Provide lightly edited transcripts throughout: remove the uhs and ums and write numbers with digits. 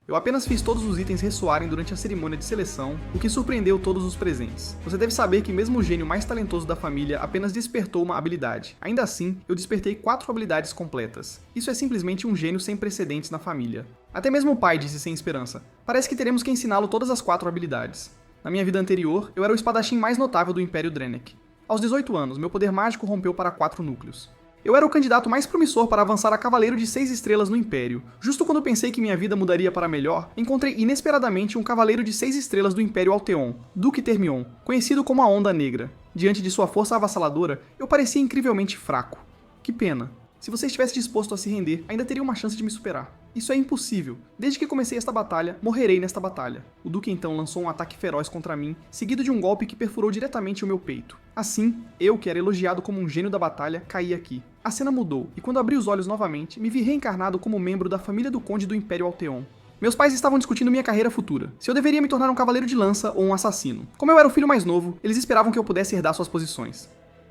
Eu apenas fiz todos os itens ressoarem durante a cerimônia de seleção, o que surpreendeu todos os presentes. Você deve saber que mesmo o gênio mais talentoso da família apenas despertou uma habilidade. Ainda assim, eu despertei 4 habilidades completas. Isso é simplesmente um gênio sem precedentes na família. Até mesmo o pai disse sem esperança: parece que teremos que ensiná-lo todas as 4 habilidades. Na minha vida anterior, eu era o espadachim mais notável do Império Draenei. Aos 18 anos, meu poder mágico rompeu para 4 núcleos. Eu era o candidato mais promissor para avançar a Cavaleiro de 6 estrelas no Império. Justo quando pensei que minha vida mudaria para melhor, encontrei inesperadamente um Cavaleiro de 6 estrelas do Império Alteon, Duque Termion, conhecido como a Onda Negra. Diante de sua força avassaladora, eu parecia incrivelmente fraco. Que pena. Se você estivesse disposto a se render, ainda teria uma chance de me superar. Isso é impossível. Desde que comecei esta batalha, morrerei nesta batalha. O Duque então lançou um ataque feroz contra mim, seguido de um golpe que perfurou diretamente o meu peito. Assim, eu, que era elogiado como um gênio da batalha, caí aqui. A cena mudou, e quando abri os olhos novamente, me vi reencarnado como membro da família do Conde do Império Alteon. Meus pais estavam discutindo minha carreira futura, se eu deveria me tornar um cavaleiro de lança ou um assassino. Como eu era o filho mais novo, eles esperavam que eu pudesse herdar suas posições.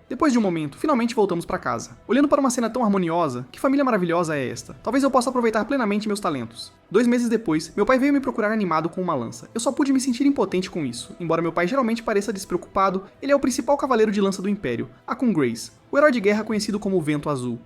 Depois de um momento, finalmente voltamos para casa. Olhando para uma cena tão harmoniosa, que família maravilhosa é esta? Talvez eu possa aproveitar plenamente meus talentos. 2 meses depois, meu pai veio me procurar animado com uma lança. Eu só pude me sentir impotente com isso. Embora meu pai geralmente pareça despreocupado, ele é o principal cavaleiro de lança do Império, Akun Grace, o herói de guerra conhecido como o Vento Azul.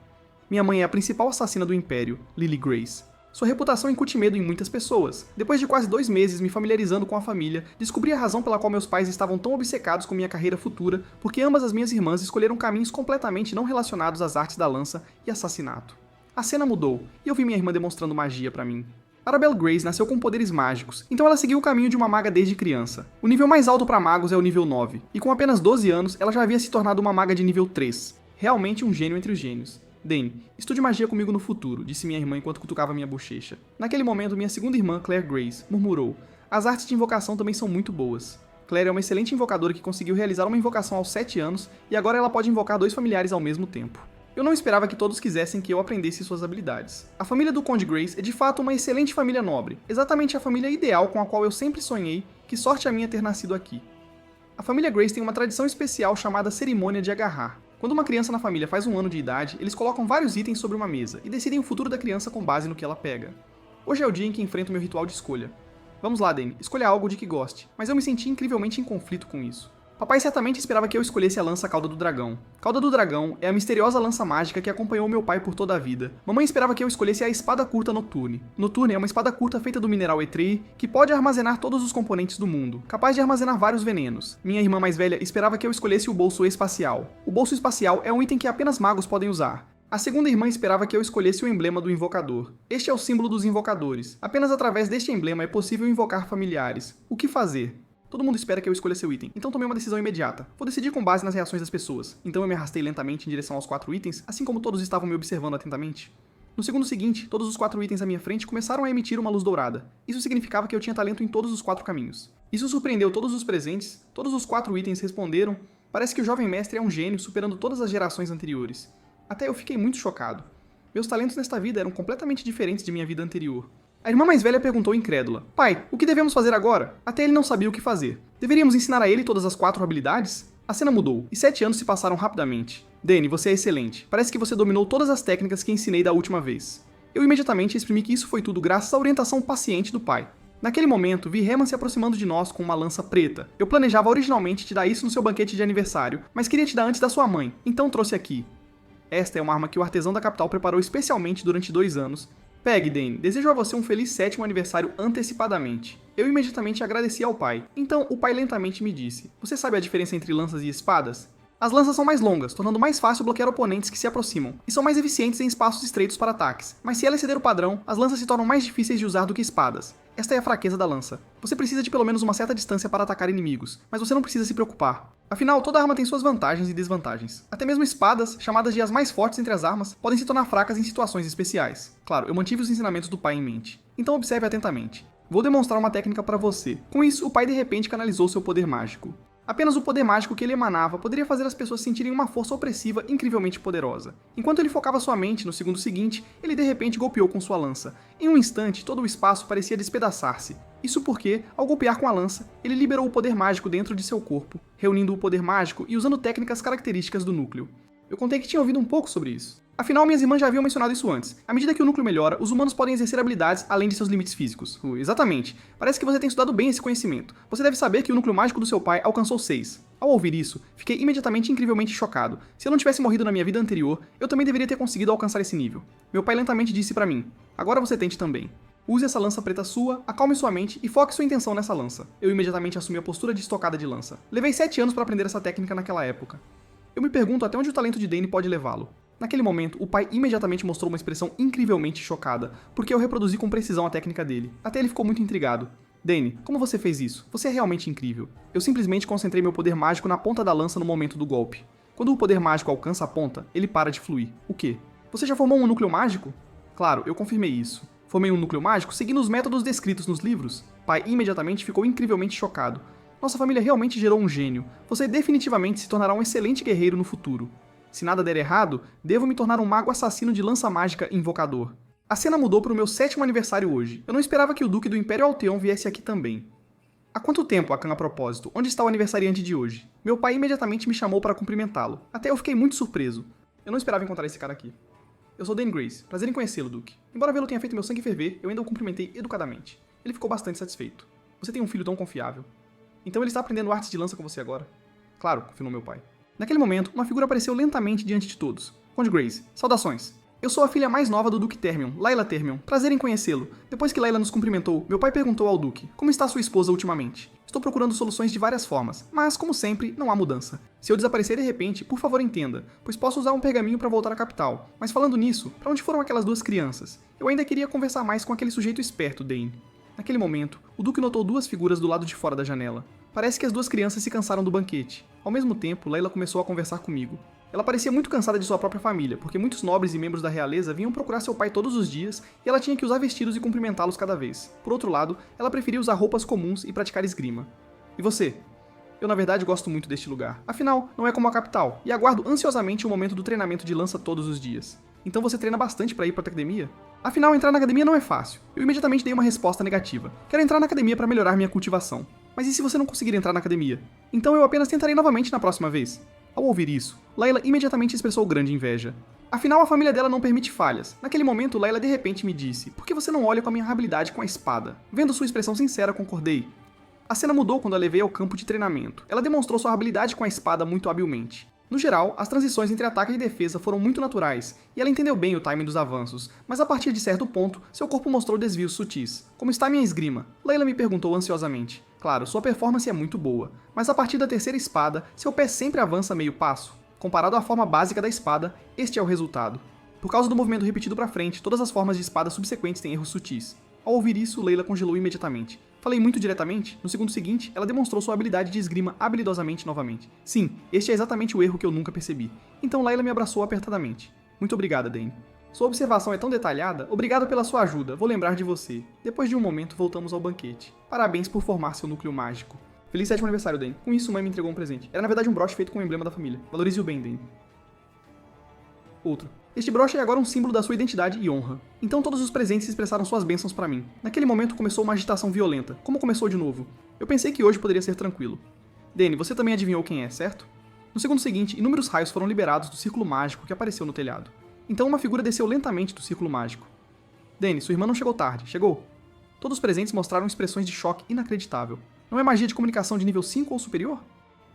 Minha mãe é a principal assassina do Império, Lily Grace. Sua reputação incute medo em muitas pessoas. Depois de quase 2 meses me familiarizando com a família, descobri a razão pela qual meus pais estavam tão obcecados com minha carreira futura, porque ambas as minhas irmãs escolheram caminhos completamente não relacionados às artes da lança e assassinato. A cena mudou, e eu vi minha irmã demonstrando magia pra mim. Arabelle Grace nasceu com poderes mágicos, então ela seguiu o caminho de uma maga desde criança. O nível mais alto para magos é o nível 9, e com apenas 12 anos ela já havia se tornado uma maga de nível 3. Realmente um gênio entre os gênios. Dane, estude magia comigo no futuro, disse minha irmã enquanto cutucava minha bochecha. Naquele momento, minha segunda irmã, Claire Grace, murmurou: as artes de invocação também são muito boas. Claire é uma excelente invocadora que conseguiu realizar uma invocação aos 7 anos, e agora ela pode invocar 2 familiares ao mesmo tempo. Eu não esperava que todos quisessem que eu aprendesse suas habilidades. A família do Conde Grace é de fato uma excelente família nobre, exatamente a família ideal com a qual eu sempre sonhei, que sorte a minha ter nascido aqui. A família Grace tem uma tradição especial chamada Cerimônia de Agarrar. Quando uma criança na família faz 1 ano de idade, eles colocam vários itens sobre uma mesa e decidem o futuro da criança com base no que ela pega. Hoje é o dia em que enfrento meu ritual de escolha. Vamos lá, Dane, escolha algo de que goste, mas eu me senti incrivelmente em conflito com isso. Papai certamente esperava que eu escolhesse a lança Cauda do Dragão. Cauda do Dragão é a misteriosa lança mágica que acompanhou meu pai por toda a vida. Mamãe esperava que eu escolhesse a espada curta Noturne. Noturne é uma espada curta feita do mineral Etrei, que pode armazenar todos os componentes do mundo, capaz de armazenar vários venenos. Minha irmã mais velha esperava que eu escolhesse o bolso espacial. O bolso espacial é um item que apenas magos podem usar. A segunda irmã esperava que eu escolhesse o emblema do invocador. Este é o símbolo dos invocadores. Apenas através deste emblema é possível invocar familiares. O que fazer? Todo mundo espera que eu escolha seu item, então tomei uma decisão imediata. Vou decidir com base nas reações das pessoas. Então eu me arrastei lentamente em direção aos 4 itens, assim como todos estavam me observando atentamente. No segundo seguinte, todos os 4 itens à minha frente começaram a emitir uma luz dourada. Isso significava que eu tinha talento em todos os 4 caminhos. Isso surpreendeu todos os presentes, todos os 4 itens responderam. Parece que o jovem mestre é um gênio superando todas as gerações anteriores. Até eu fiquei muito chocado. Meus talentos nesta vida eram completamente diferentes de minha vida anterior. A irmã mais velha perguntou incrédula: pai, o que devemos fazer agora? Até ele não sabia o que fazer. Deveríamos ensinar a ele todas as 4 habilidades? A cena mudou, e 7 anos se passaram rapidamente. Dane, você é excelente. Parece que você dominou todas as técnicas que ensinei da última vez. Eu imediatamente exprimi que isso foi tudo graças à orientação paciente do pai. Naquele momento, vi Herman se aproximando de nós com uma lança preta. Eu planejava originalmente te dar isso no seu banquete de aniversário, mas queria te dar antes da sua mãe, então trouxe aqui. Esta é uma arma que o artesão da capital preparou especialmente durante 2 anos. Pegue, Dane, desejo a você um feliz 7º aniversário antecipadamente. Eu imediatamente agradeci ao pai. Então, o pai lentamente me disse: você sabe a diferença entre lanças e espadas? As lanças são mais longas, tornando mais fácil bloquear oponentes que se aproximam, e são mais eficientes em espaços estreitos para ataques. Mas se ela exceder o padrão, as lanças se tornam mais difíceis de usar do que espadas. Esta é a fraqueza da lança. Você precisa de pelo menos uma certa distância para atacar inimigos, mas você não precisa se preocupar. Afinal, toda arma tem suas vantagens e desvantagens. Até mesmo espadas, chamadas de as mais fortes entre as armas, podem se tornar fracas em situações especiais. Claro, eu mantive os ensinamentos do pai em mente. Então observe atentamente. Vou demonstrar uma técnica para você. Com isso, o pai de repente canalizou seu poder mágico. Apenas o poder mágico que ele emanava poderia fazer as pessoas sentirem uma força opressiva incrivelmente poderosa. Enquanto ele focava sua mente no segundo seguinte, ele de repente golpeou com sua lança. Em um instante, todo o espaço parecia despedaçar-se. Isso porque, ao golpear com a lança, ele liberou o poder mágico dentro de seu corpo, reunindo o poder mágico e usando técnicas características do núcleo. Eu contei que tinha ouvido um pouco sobre isso. Afinal, minhas irmãs já haviam mencionado isso antes. À medida que o núcleo melhora, os humanos podem exercer habilidades além de seus limites físicos. Exatamente. Parece que você tem estudado bem esse conhecimento. Você deve saber que o núcleo mágico do seu pai alcançou 6. Ao ouvir isso, fiquei imediatamente incrivelmente chocado. Se eu não tivesse morrido na minha vida anterior, eu também deveria ter conseguido alcançar esse nível. Meu pai lentamente disse pra mim: agora você tente também. Use essa lança preta sua, acalme sua mente e foque sua intenção nessa lança. Eu imediatamente assumi a postura de estocada de lança. Levei 7 anos para aprender essa técnica naquela época. Eu me pergunto até onde o talento de Dane pode levá-lo. Naquele momento, o pai imediatamente mostrou uma expressão incrivelmente chocada, porque eu reproduzi com precisão a técnica dele. Até ele ficou muito intrigado. Dane, como você fez isso? Você é realmente incrível. Eu simplesmente concentrei meu poder mágico na ponta da lança no momento do golpe. Quando o poder mágico alcança a ponta, ele para de fluir. O quê? Você já formou um núcleo mágico? Claro, eu confirmei isso. Formei um núcleo mágico seguindo os métodos descritos nos livros. Pai imediatamente ficou incrivelmente chocado. Nossa família realmente gerou um gênio. Você definitivamente se tornará um excelente guerreiro no futuro. Se nada der errado, devo me tornar um mago assassino de lança mágica invocador. A cena mudou para o meu 7º aniversário hoje. Eu não esperava que o Duque do Império Alteon viesse aqui também. Há quanto tempo, Akan, a propósito? Onde está o aniversariante de hoje? Meu pai imediatamente me chamou para cumprimentá-lo. Até eu fiquei muito surpreso. Eu não esperava encontrar esse cara aqui. Eu sou Dane Grace. Prazer em conhecê-lo, Duque. Embora vê-lo tenha feito meu sangue ferver, eu ainda o cumprimentei educadamente. Ele ficou bastante satisfeito. Você tem um filho tão confiável. Então ele está aprendendo artes de lança com você agora? Claro, confirmou meu pai. Naquele momento, uma figura apareceu lentamente diante de todos. Conde Grace, saudações. Eu sou a filha mais nova do Duque Termion, Layla Termion. Prazer em conhecê-lo. Depois que Layla nos cumprimentou, meu pai perguntou ao Duque: como está sua esposa ultimamente? Estou procurando soluções de várias formas, mas, como sempre, não há mudança. Se eu desaparecer de repente, por favor entenda, pois posso usar um pergaminho para voltar à capital. Mas falando nisso, para onde foram aquelas 2 crianças? Eu ainda queria conversar mais com aquele sujeito esperto, Dane. Naquele momento, o Duque notou 2 figuras do lado de fora da janela. Parece que as 2 crianças se cansaram do banquete. Ao mesmo tempo, Layla começou a conversar comigo. Ela parecia muito cansada de sua própria família, porque muitos nobres e membros da realeza vinham procurar seu pai todos os dias e ela tinha que usar vestidos e cumprimentá-los cada vez. Por outro lado, ela preferia usar roupas comuns e praticar esgrima. E você? Eu na verdade gosto muito deste lugar. Afinal, não é como a capital, e aguardo ansiosamente o momento do treinamento de lança todos os dias. Então você treina bastante para ir para a academia? Afinal, entrar na academia não é fácil. Eu imediatamente dei uma resposta negativa. Quero entrar na academia para melhorar minha cultivação. Mas e se você não conseguir entrar na academia? Então eu apenas tentarei novamente na próxima vez. Ao ouvir isso, Layla imediatamente expressou grande inveja. Afinal, a família dela não permite falhas. Naquele momento, Layla de repente me disse: por que você não olha com a minha habilidade com a espada? Vendo sua expressão sincera, concordei. A cena mudou quando a levei ao campo de treinamento. Ela demonstrou sua habilidade com a espada muito habilmente. No geral, as transições entre ataque e defesa foram muito naturais, e ela entendeu bem o timing dos avanços, mas a partir de certo ponto, seu corpo mostrou desvios sutis. Como está minha esgrima? Layla me perguntou ansiosamente. Claro, sua performance é muito boa, mas a partir da 3ª espada, seu pé sempre avança meio passo. Comparado à forma básica da espada, este é o resultado. Por causa do movimento repetido para frente, todas as formas de espada subsequentes têm erros sutis. Ao ouvir isso, Layla congelou imediatamente. Falei muito diretamente? No segundo seguinte, ela demonstrou sua habilidade de esgrima habilidosamente novamente. Sim, este é exatamente o erro que eu nunca percebi. Então Layla me abraçou apertadamente. Muito obrigada, Dane. Sua observação é tão detalhada, obrigado pela sua ajuda, vou lembrar de você. Depois de um momento, voltamos ao banquete. Parabéns por formar seu núcleo mágico. Feliz 7º aniversário, Dane. Com isso, mãe me entregou um presente. Era na verdade um broche feito com o emblema da família. Valorize-o bem, Dane. Outro. Este broche é agora um símbolo da sua identidade e honra. Então todos os presentes expressaram suas bênçãos para mim. Naquele momento começou uma agitação violenta. Como começou de novo? Eu pensei que hoje poderia ser tranquilo. Dane, você também adivinhou quem é, certo? No segundo seguinte, inúmeros raios foram liberados do círculo mágico que apareceu no telhado. Então uma figura desceu lentamente do círculo mágico. Dane, sua irmã não chegou tarde. Chegou? Todos os presentes mostraram expressões de choque inacreditável. Não é magia de comunicação de nível 5 ou superior?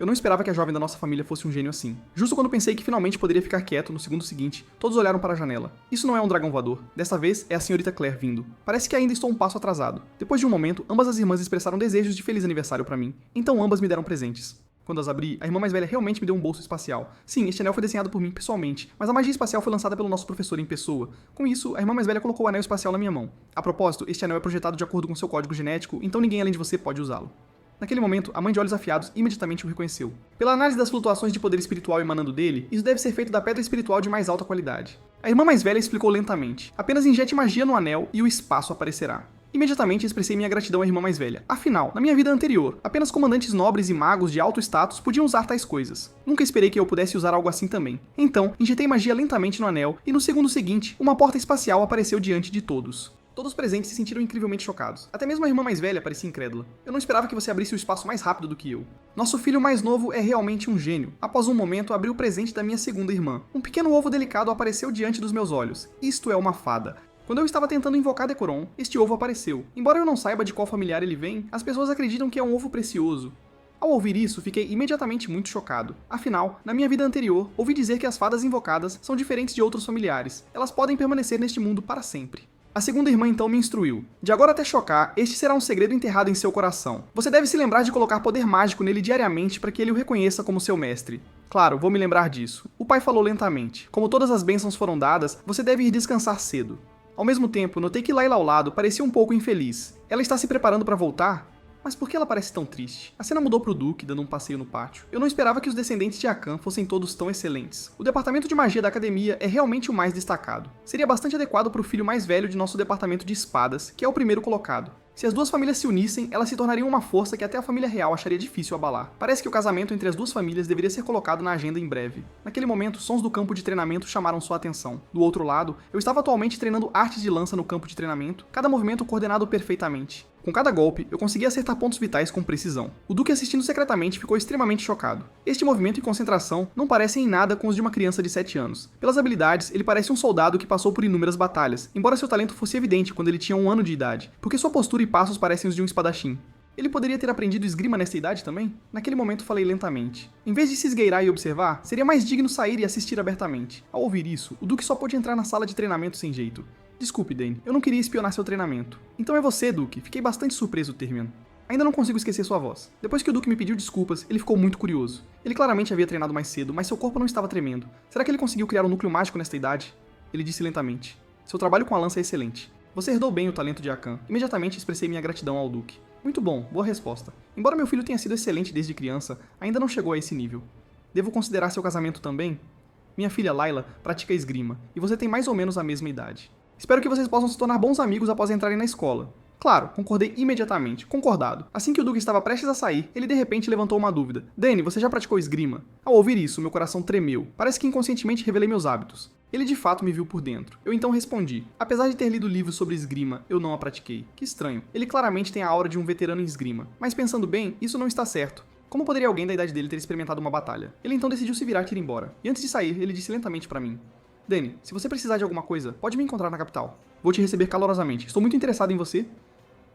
Eu não esperava que a jovem da nossa família fosse um gênio assim. Justo quando pensei que finalmente poderia ficar quieto, no segundo seguinte, todos olharam para a janela. Isso não é um dragão voador. Desta vez, é a senhorita Claire vindo. Parece que ainda estou um passo atrasado. Depois de um momento, ambas as irmãs expressaram desejos de feliz aniversário para mim. Então ambas me deram presentes. Quando as abri, a irmã mais velha realmente me deu um bolso espacial. Sim, este anel foi desenhado por mim pessoalmente, mas a magia espacial foi lançada pelo nosso professor em pessoa. Com isso, a irmã mais velha colocou o anel espacial na minha mão. A propósito, este anel é projetado de acordo com seu código genético, então ninguém além de você pode usá-lo. Naquele momento, a mãe de olhos afiados imediatamente o reconheceu. Pela análise das flutuações de poder espiritual emanando dele, isso deve ser feito da pedra espiritual de mais alta qualidade. A irmã mais velha explicou lentamente. Apenas injete magia no anel e o espaço aparecerá. Imediatamente expressei minha gratidão à irmã mais velha. Afinal, na minha vida anterior, apenas comandantes nobres e magos de alto status podiam usar tais coisas. Nunca esperei que eu pudesse usar algo assim também. Então, injetei magia lentamente no anel, e no segundo seguinte, uma porta espacial apareceu diante de todos. Todos os presentes se sentiram incrivelmente chocados. Até mesmo a irmã mais velha parecia incrédula. Eu não esperava que você abrisse o espaço mais rápido do que eu. Nosso filho mais novo é realmente um gênio. Após um momento, abri o presente da minha segunda irmã. Um pequeno ovo delicado apareceu diante dos meus olhos. Isto é uma fada. Quando eu estava tentando invocar Decoron, este ovo apareceu. Embora eu não saiba de qual familiar ele vem, as pessoas acreditam que é um ovo precioso. Ao ouvir isso, fiquei imediatamente muito chocado. Afinal, na minha vida anterior, ouvi dizer que as fadas invocadas são diferentes de outros familiares. Elas podem permanecer neste mundo para sempre. A segunda irmã então me instruiu. De agora até chocar, este será um segredo enterrado em seu coração. Você deve se lembrar de colocar poder mágico nele diariamente para que ele o reconheça como seu mestre. Claro, vou me lembrar disso. O pai falou lentamente. Como todas as bênçãos foram dadas, você deve ir descansar cedo. Ao mesmo tempo, notei que Layla ao lado parecia um pouco infeliz. Ela está se preparando para voltar? Mas por que ela parece tão triste? A cena mudou pro Duque, dando um passeio no pátio. Eu não esperava que os descendentes de Akan fossem todos tão excelentes. O departamento de magia da academia é realmente o mais destacado. Seria bastante adequado pro filho mais velho de nosso departamento de espadas, que é o primeiro colocado. Se as duas famílias se unissem, elas se tornariam uma força que até a família real acharia difícil abalar. Parece que o casamento entre as duas famílias deveria ser colocado na agenda em breve. Naquele momento, sons do campo de treinamento chamaram sua atenção. Do outro lado, eu estava atualmente treinando artes de lança no campo de treinamento, cada movimento coordenado perfeitamente. Com cada golpe, eu conseguia acertar pontos vitais com precisão. O Duque, assistindo secretamente, ficou extremamente chocado. Este movimento e concentração não parecem em nada com os de uma criança de 7 anos. Pelas habilidades, ele parece um soldado que passou por inúmeras batalhas, embora seu talento fosse evidente quando ele tinha 1 ano de idade, porque sua postura e passos parecem os de um espadachim. Ele poderia ter aprendido esgrima nessa idade também? Naquele momento falei lentamente. Em vez de se esgueirar e observar, seria mais digno sair e assistir abertamente. Ao ouvir isso, o Duque só pôde entrar na sala de treinamento sem jeito. Desculpe, Dane, eu não queria espionar seu treinamento. Então é você, Duque. Fiquei bastante surpreso, Termian. Ainda não consigo esquecer sua voz. Depois que o Duque me pediu desculpas, ele ficou muito curioso. Ele claramente havia treinado mais cedo, mas seu corpo não estava tremendo. Será que ele conseguiu criar um núcleo mágico nesta idade? Ele disse lentamente. Seu trabalho com a lança é excelente. Você herdou bem o talento de Akan. Imediatamente expressei minha gratidão ao Duque. Muito bom, boa resposta. Embora meu filho tenha sido excelente desde criança, ainda não chegou a esse nível. Devo considerar seu casamento também? Minha filha Layla pratica esgrima, e você tem mais ou menos a mesma idade. Espero que vocês possam se tornar bons amigos após entrarem na escola. Claro, concordei imediatamente. Concordado. Assim que o Duque estava prestes a sair, ele de repente levantou uma dúvida. Dane, você já praticou esgrima? Ao ouvir isso, meu coração tremeu. Parece que inconscientemente revelei meus hábitos. Ele de fato me viu por dentro. Eu então respondi. Apesar de ter lido livros sobre esgrima, eu não a pratiquei. Que estranho. Ele claramente tem a aura de um veterano em esgrima. Mas pensando bem, isso não está certo. Como poderia alguém da idade dele ter experimentado uma batalha? Ele então decidiu se virar e ir embora. E antes de sair, ele disse lentamente para mim. Dane, se você precisar de alguma coisa, pode me encontrar na capital. Vou te receber calorosamente. Estou muito interessado em você.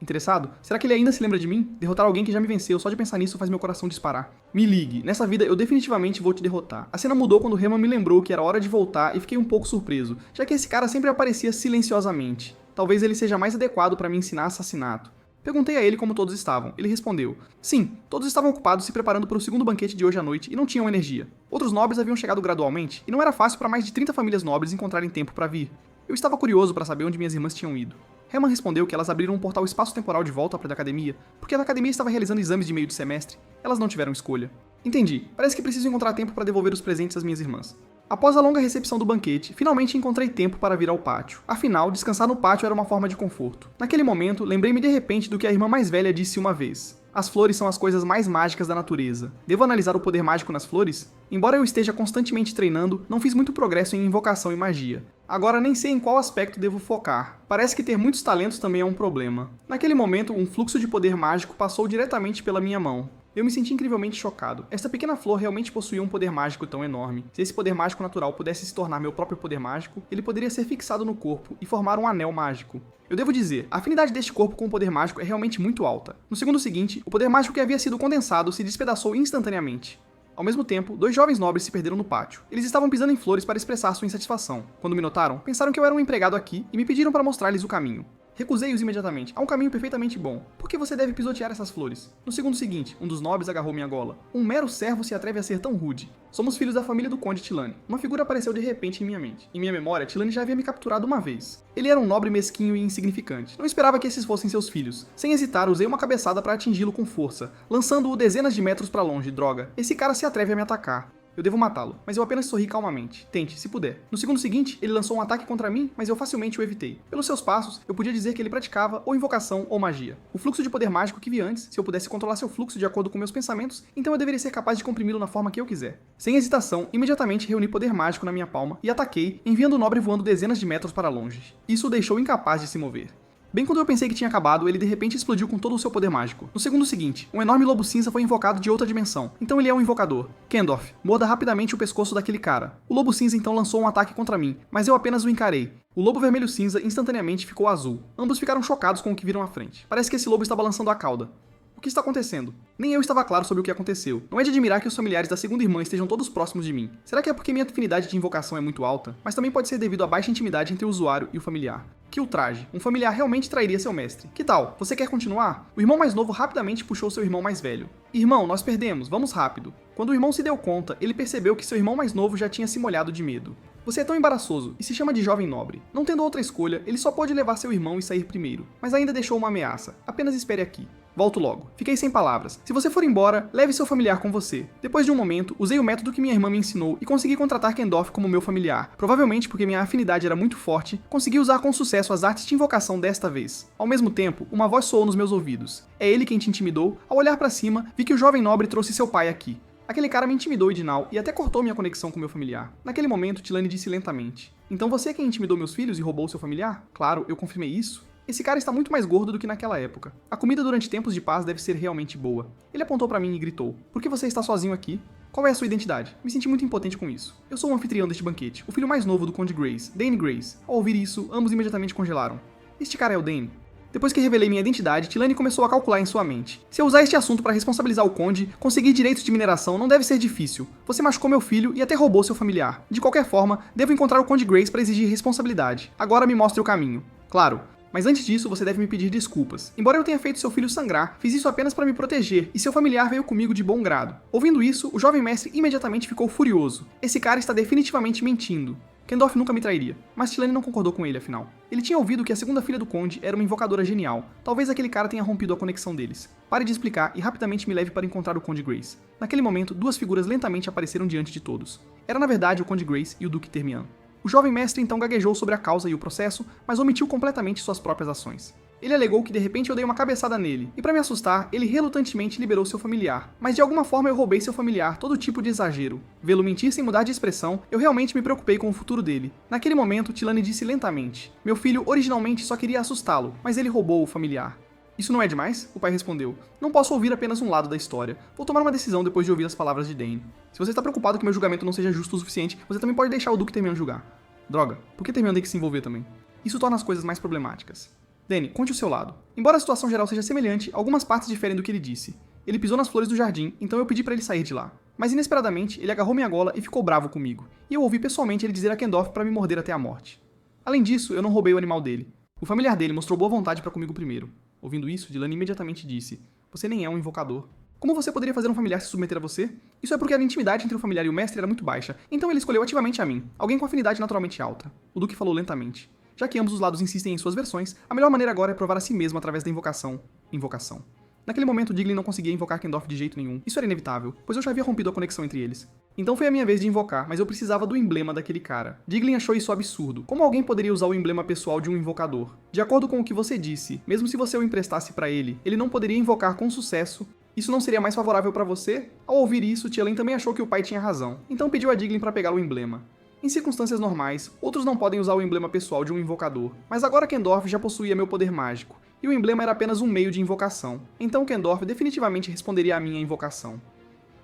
Interessado? Será que ele ainda se lembra de mim? Derrotar alguém que já me venceu, só de pensar nisso faz meu coração disparar. Me ligue, nessa vida eu definitivamente vou te derrotar. A cena mudou quando Herman me lembrou que era hora de voltar e fiquei um pouco surpreso, já que esse cara sempre aparecia silenciosamente. Talvez ele seja mais adequado para me ensinar assassinato. Perguntei a ele como todos estavam. Ele respondeu. Sim, todos estavam ocupados se preparando para o segundo banquete de hoje à noite e não tinham energia. Outros nobres haviam chegado gradualmente e não era fácil para mais de 30 famílias nobres encontrarem tempo para vir. Eu estava curioso para saber onde minhas irmãs tinham ido. Herman respondeu que elas abriram um portal espaço-temporal de volta para a academia, porque a academia estava realizando exames de meio de semestre. Elas não tiveram escolha. Entendi. Parece que preciso encontrar tempo para devolver os presentes às minhas irmãs. Após a longa recepção do banquete, finalmente encontrei tempo para vir ao pátio. Afinal, descansar no pátio era uma forma de conforto. Naquele momento, lembrei-me de repente do que a irmã mais velha disse uma vez. As flores são as coisas mais mágicas da natureza. Devo analisar o poder mágico nas flores? Embora eu esteja constantemente treinando, não fiz muito progresso em invocação e magia. Agora nem sei em qual aspecto devo focar. Parece que ter muitos talentos também é um problema. Naquele momento, um fluxo de poder mágico passou diretamente pela minha mão. Eu me senti incrivelmente chocado. Esta pequena flor realmente possuía um poder mágico tão enorme. Se esse poder mágico natural pudesse se tornar meu próprio poder mágico, ele poderia ser fixado no corpo e formar um anel mágico. Eu devo dizer, a afinidade deste corpo com o poder mágico é realmente muito alta. No segundo seguinte, o poder mágico que havia sido condensado se despedaçou instantaneamente. Ao mesmo tempo, 2 jovens nobres se perderam no pátio. Eles estavam pisando em flores para expressar sua insatisfação. Quando me notaram, pensaram que eu era um empregado aqui e me pediram para mostrar-lhes o caminho. Recusei-os imediatamente. Há um caminho perfeitamente bom. Por que você deve pisotear essas flores? No segundo seguinte, um dos nobres agarrou minha gola. Um mero servo se atreve a ser tão rude. Somos filhos da família do Conde Tilane. Uma figura apareceu de repente em minha mente. Em minha memória, Tilane já havia me capturado uma vez. Ele era um nobre mesquinho e insignificante. Não esperava que esses fossem seus filhos. Sem hesitar, usei uma cabeçada para atingi-lo com força, lançando-o dezenas de metros para longe. Droga, esse cara se atreve a me atacar. Eu devo matá-lo, mas eu apenas sorri calmamente. Tente, se puder. No segundo seguinte, ele lançou um ataque contra mim, mas eu facilmente o evitei. Pelos seus passos, eu podia dizer que ele praticava ou invocação ou magia. O fluxo de poder mágico que vi antes, se eu pudesse controlar seu fluxo de acordo com meus pensamentos, então eu deveria ser capaz de comprimi-lo na forma que eu quiser. Sem hesitação, imediatamente reuni poder mágico na minha palma e ataquei, enviando o nobre voando dezenas de metros para longe. Isso o deixou incapaz de se mover. Bem quando eu pensei que tinha acabado, ele de repente explodiu com todo o seu poder mágico. No segundo seguinte, um enorme lobo cinza foi invocado de outra dimensão, então ele é um invocador. Kendorf, morda rapidamente o pescoço daquele cara. O lobo cinza então lançou um ataque contra mim, mas eu apenas o encarei. O lobo vermelho cinza instantaneamente ficou azul. Ambos ficaram chocados com o que viram à frente. Parece que esse lobo está balançando a cauda. O que está acontecendo? Nem eu estava claro sobre o que aconteceu. Não é de admirar que os familiares da segunda irmã estejam todos próximos de mim. Será que é porque minha afinidade de invocação é muito alta? Mas também pode ser devido à baixa intimidade entre o usuário e o familiar. Que ultraje. Um familiar realmente trairia seu mestre. Que tal? Você quer continuar? O irmão mais novo rapidamente puxou seu irmão mais velho. Irmão, nós perdemos, vamos rápido. Quando o irmão se deu conta, ele percebeu que seu irmão mais novo já tinha se molhado de medo. Você é tão embaraçoso e se chama de jovem nobre. Não tendo outra escolha, ele só pode levar seu irmão e sair primeiro. Mas ainda deixou uma ameaça. Apenas espere aqui. Volto logo. Fiquei sem palavras. Se você for embora, leve seu familiar com você. Depois de um momento, usei o método que minha irmã me ensinou e consegui contratar Kendorf como meu familiar. Provavelmente porque minha afinidade era muito forte, consegui usar com sucesso as artes de invocação desta vez. Ao mesmo tempo, uma voz soou nos meus ouvidos. É ele quem te intimidou? Ao olhar pra cima, vi que o jovem nobre trouxe seu pai aqui. Aquele cara me intimidou, Idinal, e até cortou minha conexão com meu familiar. Naquele momento, Tilane disse lentamente: Então você é quem intimidou meus filhos e roubou seu familiar? Claro, eu confirmei isso. Esse cara está muito mais gordo do que naquela época. A comida durante tempos de paz deve ser realmente boa. Ele apontou pra mim e gritou: Por que você está sozinho aqui? Qual é a sua identidade? Me senti muito impotente com isso. Eu sou o anfitrião deste banquete, o filho mais novo do Conde Grace, Dane Grace. Ao ouvir isso, ambos imediatamente congelaram. Este cara é o Dane. Depois que revelei minha identidade, Tilane começou a calcular em sua mente. Se eu usar este assunto para responsabilizar o Conde, conseguir direitos de mineração não deve ser difícil. Você machucou meu filho e até roubou seu familiar. De qualquer forma, devo encontrar o Conde Grace para exigir responsabilidade. Agora me mostre o caminho. Claro. Mas antes disso, você deve me pedir desculpas. Embora eu tenha feito seu filho sangrar, fiz isso apenas para me proteger, e seu familiar veio comigo de bom grado. Ouvindo isso, o jovem mestre imediatamente ficou furioso. Esse cara está definitivamente mentindo. Kendorf nunca me trairia, mas Tilane não concordou com ele, afinal. Ele tinha ouvido que a segunda filha do Conde era uma invocadora genial. Talvez aquele cara tenha rompido a conexão deles. Pare de explicar e rapidamente me leve para encontrar o Conde Grace. Naquele momento, duas figuras lentamente apareceram diante de todos. Era na verdade o Conde Grace e o Duque Termian. O jovem mestre então gaguejou sobre a causa e o processo, mas omitiu completamente suas próprias ações. Ele alegou que de repente eu dei uma cabeçada nele, e para me assustar, ele relutantemente liberou seu familiar. Mas de alguma forma eu roubei seu familiar, todo tipo de exagero. Vê-lo mentir sem mudar de expressão, eu realmente me preocupei com o futuro dele. Naquele momento, Tilane disse lentamente: Meu filho originalmente só queria assustá-lo, mas ele roubou o familiar. Isso não é demais? O pai respondeu. Não posso ouvir apenas um lado da história. Vou tomar uma decisão depois de ouvir as palavras de Dane. Se você está preocupado que meu julgamento não seja justo o suficiente, você também pode deixar o Duque Termian julgar. Droga, por que Termian tem que se envolver também? Isso torna as coisas mais problemáticas. Dane, conte o seu lado. Embora a situação geral seja semelhante, algumas partes diferem do que ele disse. Ele pisou nas flores do jardim, então eu pedi para ele sair de lá. Mas inesperadamente, ele agarrou minha gola e ficou bravo comigo. E eu ouvi pessoalmente ele dizer a Kendorf para me morder até a morte. Além disso, eu não roubei o animal dele. O familiar dele mostrou boa vontade para comigo primeiro. Ouvindo isso, Dylan imediatamente disse: Você nem é um invocador. Como você poderia fazer um familiar se submeter a você? Isso é porque a intimidade entre o familiar e o mestre era muito baixa, então ele escolheu ativamente a mim, alguém com afinidade naturalmente alta. O Duque falou lentamente. Já que ambos os lados insistem em suas versões, a melhor maneira agora é provar a si mesmo através da invocação. Invocação. Naquele momento, Diglin não conseguia invocar Kendorf de jeito nenhum. Isso era inevitável, pois eu já havia rompido a conexão entre eles. Então foi a minha vez de invocar, mas eu precisava do emblema daquele cara. Diglin achou isso absurdo. Como alguém poderia usar o emblema pessoal de um invocador? De acordo com o que você disse, mesmo se você o emprestasse pra ele, ele não poderia invocar com sucesso. Isso não seria mais favorável pra você? Ao ouvir isso, Tielen também achou que o pai tinha razão. Então pediu a Diglin pra pegar o emblema. Em circunstâncias normais, outros não podem usar o emblema pessoal de um invocador, mas agora Kendorf já possuía meu poder mágico, e o emblema era apenas um meio de invocação. Então Kendorf definitivamente responderia à minha invocação.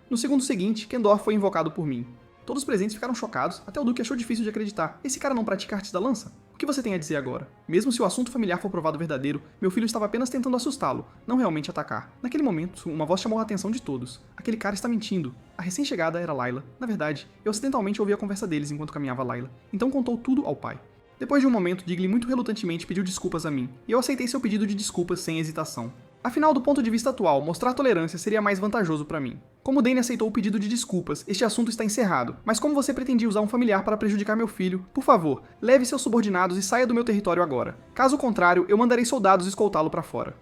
No segundo seguinte, Kendorf foi invocado por mim. Todos os presentes ficaram chocados, até o Duque achou difícil de acreditar. Esse cara não pratica artes da lança? O que você tem a dizer agora? Mesmo se o assunto familiar for provado verdadeiro, meu filho estava apenas tentando assustá-lo, não realmente atacar. Naquele momento, uma voz chamou a atenção de todos. Aquele cara está mentindo. A recém-chegada era Layla. Na verdade, eu acidentalmente ouvi a conversa deles enquanto caminhava Layla. Então contou tudo ao pai. Depois de um momento, Diglin muito relutantemente pediu desculpas a mim, e eu aceitei seu pedido de desculpas sem hesitação. Afinal, do ponto de vista atual, mostrar tolerância seria mais vantajoso pra mim. Como Dane aceitou o pedido de desculpas, este assunto está encerrado, mas como você pretendia usar um familiar para prejudicar meu filho, por favor, leve seus subordinados e saia do meu território agora. Caso contrário, eu mandarei soldados escoltá-lo pra fora.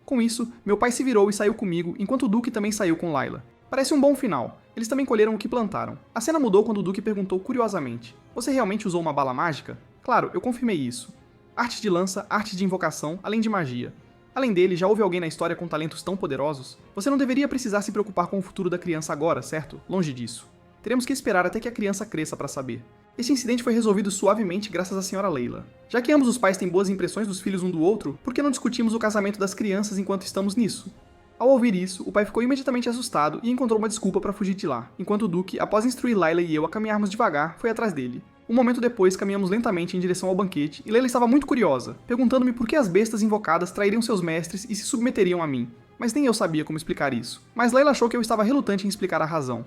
Com isso, meu pai se virou e saiu comigo, enquanto o Duque também saiu com Layla. Parece um bom final. Eles também colheram o que plantaram. A cena mudou quando o Duque perguntou curiosamente: Você realmente usou uma bala mágica? Claro, eu confirmei isso. Artes de lança, artes de invocação, além de magia. Além dele, já houve alguém na história com talentos tão poderosos? Você não deveria precisar se preocupar com o futuro da criança agora, certo? Longe disso. Teremos que esperar até que a criança cresça para saber. Este incidente foi resolvido suavemente graças à senhora Layla. Já que ambos os pais têm boas impressões dos filhos um do outro, por que não discutimos o casamento das crianças enquanto estamos nisso? Ao ouvir isso, o pai ficou imediatamente assustado e encontrou uma desculpa para fugir de lá, enquanto o Duque, após instruir Layla e eu a caminharmos devagar, foi atrás dele. Um momento depois, caminhamos lentamente em direção ao banquete e Layla estava muito curiosa, perguntando-me por que as bestas invocadas trairiam seus mestres e se submeteriam a mim. Mas nem eu sabia como explicar isso. Mas Layla achou que eu estava relutante em explicar a razão.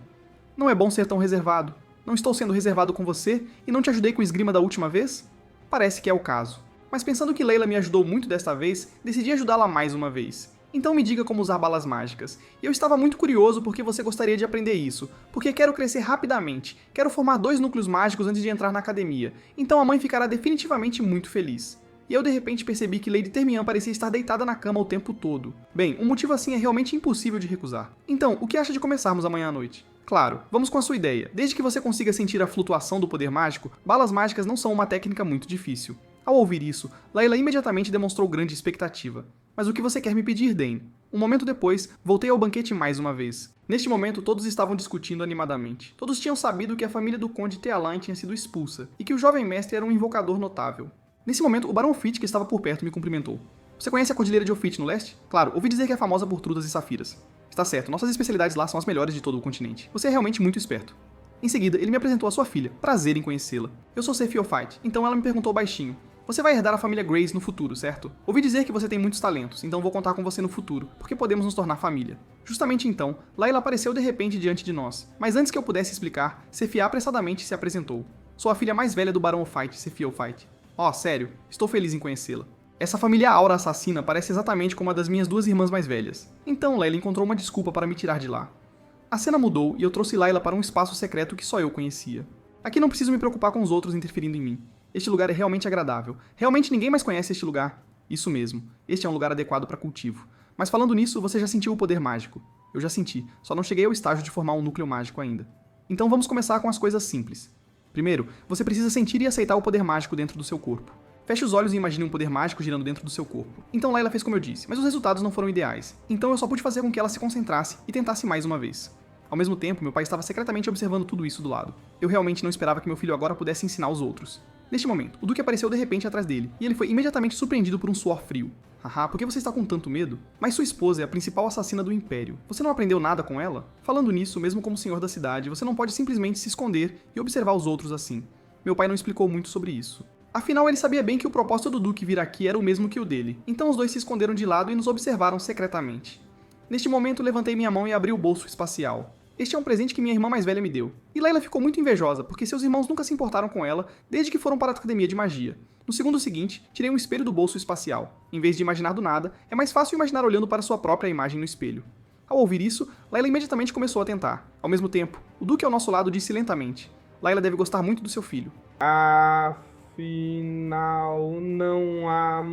Não é bom ser tão reservado. Não estou sendo reservado com você e não te ajudei com esgrima da última vez? Parece que é o caso. Mas pensando que Layla me ajudou muito desta vez, decidi ajudá-la mais uma vez. Então me diga como usar balas mágicas. E eu estava muito curioso porque você gostaria de aprender isso, porque quero crescer rapidamente, quero formar 2 núcleos mágicos antes de entrar na academia, então a mãe ficará definitivamente muito feliz. E eu de repente percebi que Lady Termian parecia estar deitada na cama o tempo todo. Bem, um motivo assim é realmente impossível de recusar. Então, o que acha de começarmos amanhã à noite? Claro, vamos com a sua ideia. Desde que você consiga sentir a flutuação do poder mágico, balas mágicas não são uma técnica muito difícil. Ao ouvir isso, Layla imediatamente demonstrou grande expectativa. Mas o que você quer me pedir, Dane? Um momento depois, voltei ao banquete mais uma vez. Neste momento, todos estavam discutindo animadamente. Todos tinham sabido que a família do Conde Tealain tinha sido expulsa, e que o jovem mestre era um invocador notável. Nesse momento, o Barão Fitt, que estava por perto, me cumprimentou. Você conhece a Cordilheira de Ofit no leste? Claro, ouvi dizer que é famosa por trutas e safiras. Está certo, nossas especialidades lá são as melhores de todo o continente. Você é realmente muito esperto. Em seguida, ele me apresentou a sua filha. Prazer em conhecê-la. Eu sou Sephirothite, então ela me perguntou baixinho. Você vai herdar a família Grace no futuro, certo? Ouvi dizer que você tem muitos talentos, então vou contar com você no futuro, porque podemos nos tornar família. Justamente então, Layla apareceu de repente diante de nós, mas antes que eu pudesse explicar, Sephia apressadamente se apresentou. Sou a filha mais velha do Barão Fight, Sephirothite. Oh, sério, estou feliz em conhecê-la. Essa família Aura assassina parece exatamente como a das minhas 2 irmãs mais velhas. Então Layla encontrou uma desculpa para me tirar de lá. A cena mudou e eu trouxe Layla para um espaço secreto que só eu conhecia. Aqui não preciso me preocupar com os outros interferindo em mim. Este lugar é realmente agradável. Realmente ninguém mais conhece este lugar. Isso mesmo, este é um lugar adequado para cultivo. Mas falando nisso, você já sentiu o poder mágico. Eu já senti, só não cheguei ao estágio de formar um núcleo mágico ainda. Então vamos começar com as coisas simples. Primeiro, você precisa sentir e aceitar o poder mágico dentro do seu corpo. Feche os olhos e imagine um poder mágico girando dentro do seu corpo. Então Layla fez como eu disse, mas os resultados não foram ideais. Então eu só pude fazer com que ela se concentrasse e tentasse mais uma vez. Ao mesmo tempo, meu pai estava secretamente observando tudo isso do lado. Eu realmente não esperava que meu filho agora pudesse ensinar os outros. Neste momento, o Duque apareceu de repente atrás dele, e ele foi imediatamente surpreendido por um suor frio. Haha, por que você está com tanto medo? Mas sua esposa é a principal assassina do Império. Você não aprendeu nada com ela? Falando nisso, mesmo como senhor da cidade, você não pode simplesmente se esconder e observar os outros assim. Meu pai não explicou muito sobre isso. Afinal, ele sabia bem que o propósito do Duque vir aqui era o mesmo que o dele, então os dois se esconderam de lado e nos observaram secretamente. Neste momento, levantei minha mão e abri o bolso espacial. Este é um presente que minha irmã mais velha me deu. E Layla ficou muito invejosa, porque seus irmãos nunca se importaram com ela desde que foram para a academia de magia. No segundo seguinte, tirei um espelho do bolso espacial. Em vez de imaginar do nada, é mais fácil imaginar olhando para sua própria imagem no espelho. Ao ouvir isso, Layla imediatamente começou a tentar. Ao mesmo tempo, o Duque ao nosso lado disse lentamente: Layla deve gostar muito do seu filho. Afinal, não há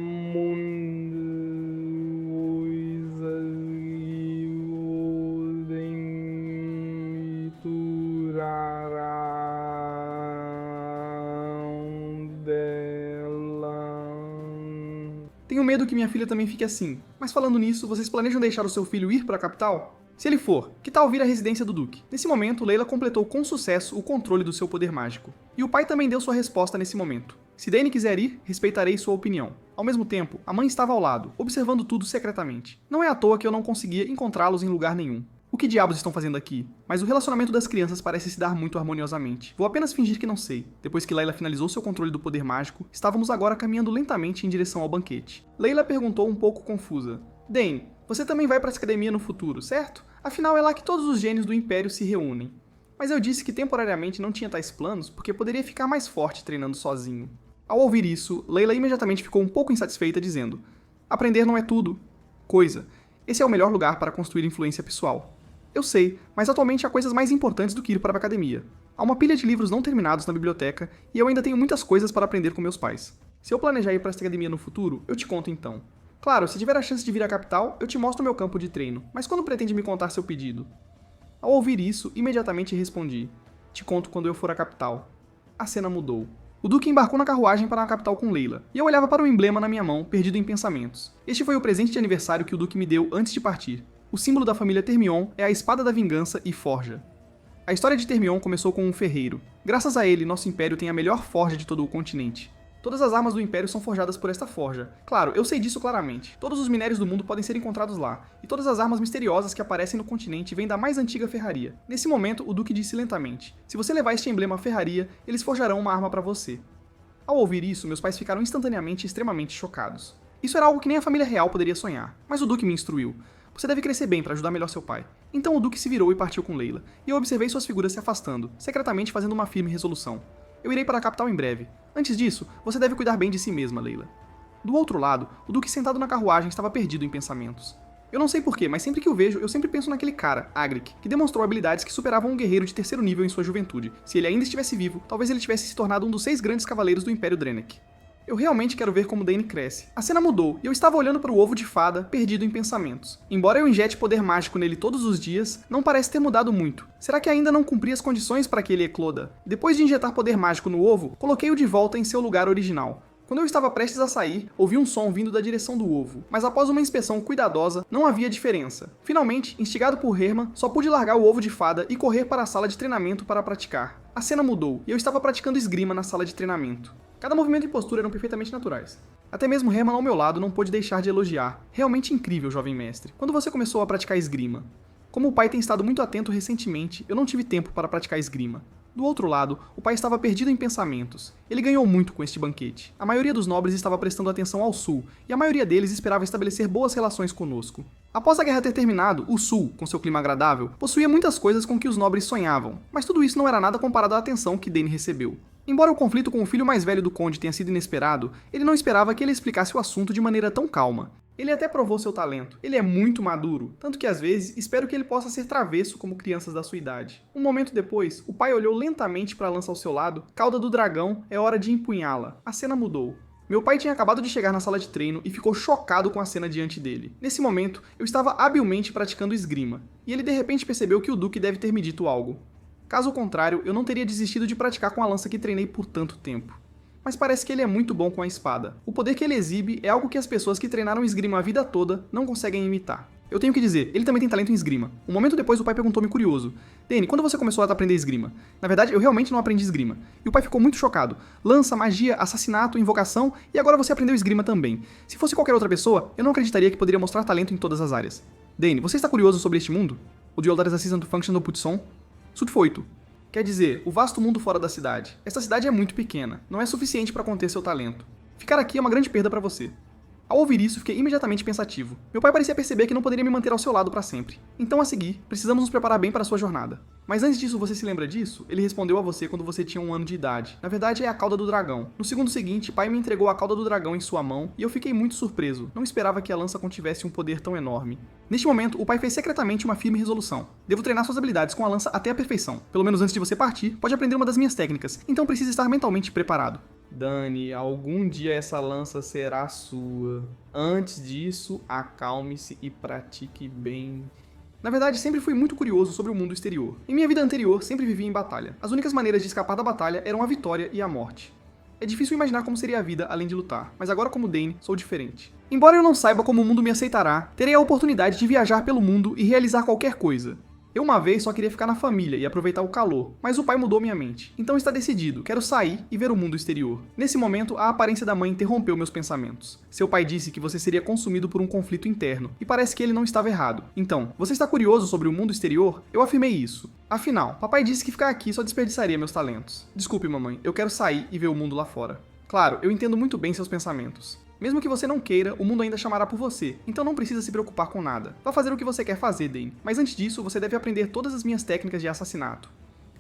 Tenho medo que minha filha também fique assim. Mas falando nisso, vocês planejam deixar o seu filho ir para a capital? Se ele for, que tal vir à residência do Duque? Nesse momento, Layla completou com sucesso o controle do seu poder mágico. E o pai também deu sua resposta nesse momento. Se Dane quiser ir, respeitarei sua opinião. Ao mesmo tempo, a mãe estava ao lado, observando tudo secretamente. Não é à toa que eu não conseguia encontrá-los em lugar nenhum. O que diabos estão fazendo aqui? Mas o relacionamento das crianças parece se dar muito harmoniosamente. Vou apenas fingir que não sei. Depois que Layla finalizou seu controle do poder mágico, estávamos agora caminhando lentamente em direção ao banquete. Layla perguntou um pouco confusa: Dane, você também vai para a academia no futuro, certo? Afinal é lá que todos os gênios do Império se reúnem. Mas eu disse que temporariamente não tinha tais planos porque poderia ficar mais forte treinando sozinho. Ao ouvir isso, Layla imediatamente ficou um pouco insatisfeita dizendo: aprender não é tudo. Coisa. Esse é o melhor lugar para construir influência pessoal. Eu sei, mas atualmente há coisas mais importantes do que ir para a academia. Há uma pilha de livros não terminados na biblioteca e eu ainda tenho muitas coisas para aprender com meus pais. Se eu planejar ir para esta academia no futuro, eu te conto então. Claro, se tiver a chance de vir à capital, eu te mostro meu campo de treino, mas quando pretende me contar seu pedido? Ao ouvir isso, imediatamente respondi: te conto quando eu for à capital. A cena mudou. O Duque embarcou na carruagem para a capital com Layla, e eu olhava para o emblema na minha mão, perdido em pensamentos. Este foi o presente de aniversário que o Duque me deu antes de partir. O símbolo da família Termion é a espada da vingança e forja. A história de Termion começou com um ferreiro. Graças a ele, nosso império tem a melhor forja de todo o continente. Todas as armas do Império são forjadas por esta forja. Claro, eu sei disso claramente. Todos os minérios do mundo podem ser encontrados lá, e todas as armas misteriosas que aparecem no continente vêm da mais antiga ferraria. Nesse momento, o Duque disse lentamente: se você levar este emblema à ferraria, eles forjarão uma arma para você. Ao ouvir isso, meus pais ficaram instantaneamente extremamente chocados. Isso era algo que nem a família real poderia sonhar, mas o Duque me instruiu. Você deve crescer bem para ajudar melhor seu pai. Então o Duque se virou e partiu com Layla, e eu observei suas figuras se afastando, secretamente fazendo uma firme resolução. Eu irei para a capital em breve. Antes disso, você deve cuidar bem de si mesma, Layla. Do outro lado, o Duque sentado na carruagem estava perdido em pensamentos. Eu não sei porquê, mas sempre que o vejo, eu sempre penso naquele cara, Agric, que demonstrou habilidades que superavam um guerreiro de terceiro nível em sua juventude. Se ele ainda estivesse vivo, talvez ele tivesse se tornado um dos 6 grandes cavaleiros do Império Draenei. Eu realmente quero ver como Dane cresce. A cena mudou, e eu estava olhando para o ovo de fada, perdido em pensamentos. Embora eu injete poder mágico nele todos os dias, não parece ter mudado muito. Será que ainda não cumpri as condições para que ele ecloda? Depois de injetar poder mágico no ovo, coloquei-o de volta em seu lugar original. Quando eu estava prestes a sair, ouvi um som vindo da direção do ovo, mas após uma inspeção cuidadosa, não havia diferença. Finalmente, instigado por Herman, só pude largar o ovo de fada e correr para a sala de treinamento para praticar. A cena mudou, e eu estava praticando esgrima na sala de treinamento. Cada movimento e postura eram perfeitamente naturais. Até mesmo Herman ao meu lado não pôde deixar de elogiar. Realmente incrível, jovem mestre. Quando você começou a praticar esgrima? Como o pai tem estado muito atento recentemente, eu não tive tempo para praticar esgrima. Do outro lado, o pai estava perdido em pensamentos. Ele ganhou muito com este banquete. A maioria dos nobres estava prestando atenção ao sul, e a maioria deles esperava estabelecer boas relações conosco. Após a guerra ter terminado, o sul, com seu clima agradável, possuía muitas coisas com que os nobres sonhavam, mas tudo isso não era nada comparado à atenção que Dane recebeu. Embora o conflito com o filho mais velho do conde tenha sido inesperado, ele não esperava que ele explicasse o assunto de maneira tão calma. Ele até provou seu talento. Ele é muito maduro, tanto que às vezes espero que ele possa ser travesso como crianças da sua idade. Um momento depois, o pai olhou lentamente para a lança ao seu lado. Cauda do dragão, é hora de empunhá-la. A cena mudou. Meu pai tinha acabado de chegar na sala de treino e ficou chocado com a cena diante dele. Nesse momento, eu estava habilmente praticando esgrima, e ele de repente percebeu que o Duque deve ter me dito algo. Caso contrário, eu não teria desistido de praticar com a lança que treinei por tanto tempo. Mas parece que ele é muito bom com a espada. O poder que ele exibe é algo que as pessoas que treinaram esgrima a vida toda não conseguem imitar. Eu tenho que dizer, ele também tem talento em esgrima. Um momento depois o pai perguntou-me curioso: Dane, quando você começou a aprender esgrima? Na verdade, eu realmente não aprendi esgrima. E o pai ficou muito chocado. Lança, magia, assassinato, invocação, e agora você aprendeu esgrima também. Se fosse qualquer outra pessoa, eu não acreditaria que poderia mostrar talento em todas as áreas. Dane, você está curioso sobre este mundo? O The Oldest Assistant Function do Putson? Sudfoito. Quer dizer, o vasto mundo fora da cidade. Esta cidade é muito pequena, não é suficiente para conter seu talento. Ficar aqui é uma grande perda para você. Ao ouvir isso, fiquei imediatamente pensativo. Meu pai parecia perceber que não poderia me manter ao seu lado para sempre. Então, a seguir, precisamos nos preparar bem para a sua jornada. Mas antes disso, você se lembra disso? Ele respondeu a você quando você tinha 1 ano de idade. Na verdade, é a cauda do dragão. No segundo seguinte, pai me entregou a cauda do dragão em sua mão e eu fiquei muito surpreso. Não esperava que a lança contivesse um poder tão enorme. Neste momento, o pai fez secretamente uma firme resolução. Devo treinar suas habilidades com a lança até a perfeição. Pelo menos antes de você partir, pode aprender uma das minhas técnicas, então precisa estar mentalmente preparado. Dane, algum dia essa lança será sua. Antes disso, acalme-se e pratique bem. Na verdade, sempre fui muito curioso sobre o mundo exterior. Em minha vida anterior, sempre vivi em batalha. As únicas maneiras de escapar da batalha eram a vitória e a morte. É difícil imaginar como seria a vida além de lutar, mas agora como Dane, sou diferente. Embora eu não saiba como o mundo me aceitará, terei a oportunidade de viajar pelo mundo e realizar qualquer coisa. Eu uma vez só queria ficar na família e aproveitar o calor, mas o pai mudou minha mente. Então está decidido, quero sair e ver o mundo exterior. Nesse momento, a aparência da mãe interrompeu meus pensamentos. Seu pai disse que você seria consumido por um conflito interno, e parece que ele não estava errado. Então, você está curioso sobre o mundo exterior? Eu afirmei isso. Afinal, papai disse que ficar aqui só desperdiçaria meus talentos. Desculpe, mamãe, eu quero sair e ver o mundo lá fora. Claro, eu entendo muito bem seus pensamentos. Mesmo que você não queira, o mundo ainda chamará por você, então não precisa se preocupar com nada. Vá fazer o que você quer fazer, Dane, mas antes disso, você deve aprender todas as minhas técnicas de assassinato.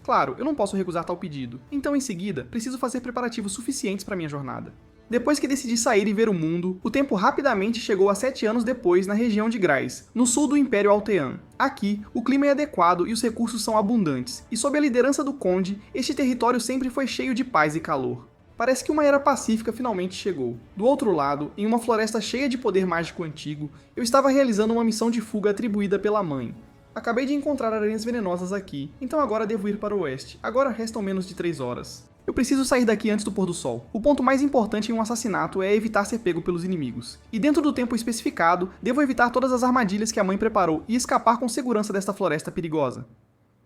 Claro, eu não posso recusar tal pedido, então em seguida, preciso fazer preparativos suficientes para minha jornada. Depois que decidi sair e ver o mundo, o tempo rapidamente chegou a 7 anos depois na região de Grais, no sul do Império Altean. Aqui, o clima é adequado e os recursos são abundantes, e sob a liderança do Conde, este território sempre foi cheio de paz e calor. Parece que uma era pacífica finalmente chegou. Do outro lado, em uma floresta cheia de poder mágico antigo, eu estava realizando uma missão de fuga atribuída pela mãe. Acabei de encontrar aranhas venenosas aqui, então agora devo ir para o oeste. Agora restam menos de 3 horas. Eu preciso sair daqui antes do pôr do sol. O ponto mais importante em um assassinato é evitar ser pego pelos inimigos. E dentro do tempo especificado, devo evitar todas as armadilhas que a mãe preparou e escapar com segurança desta floresta perigosa.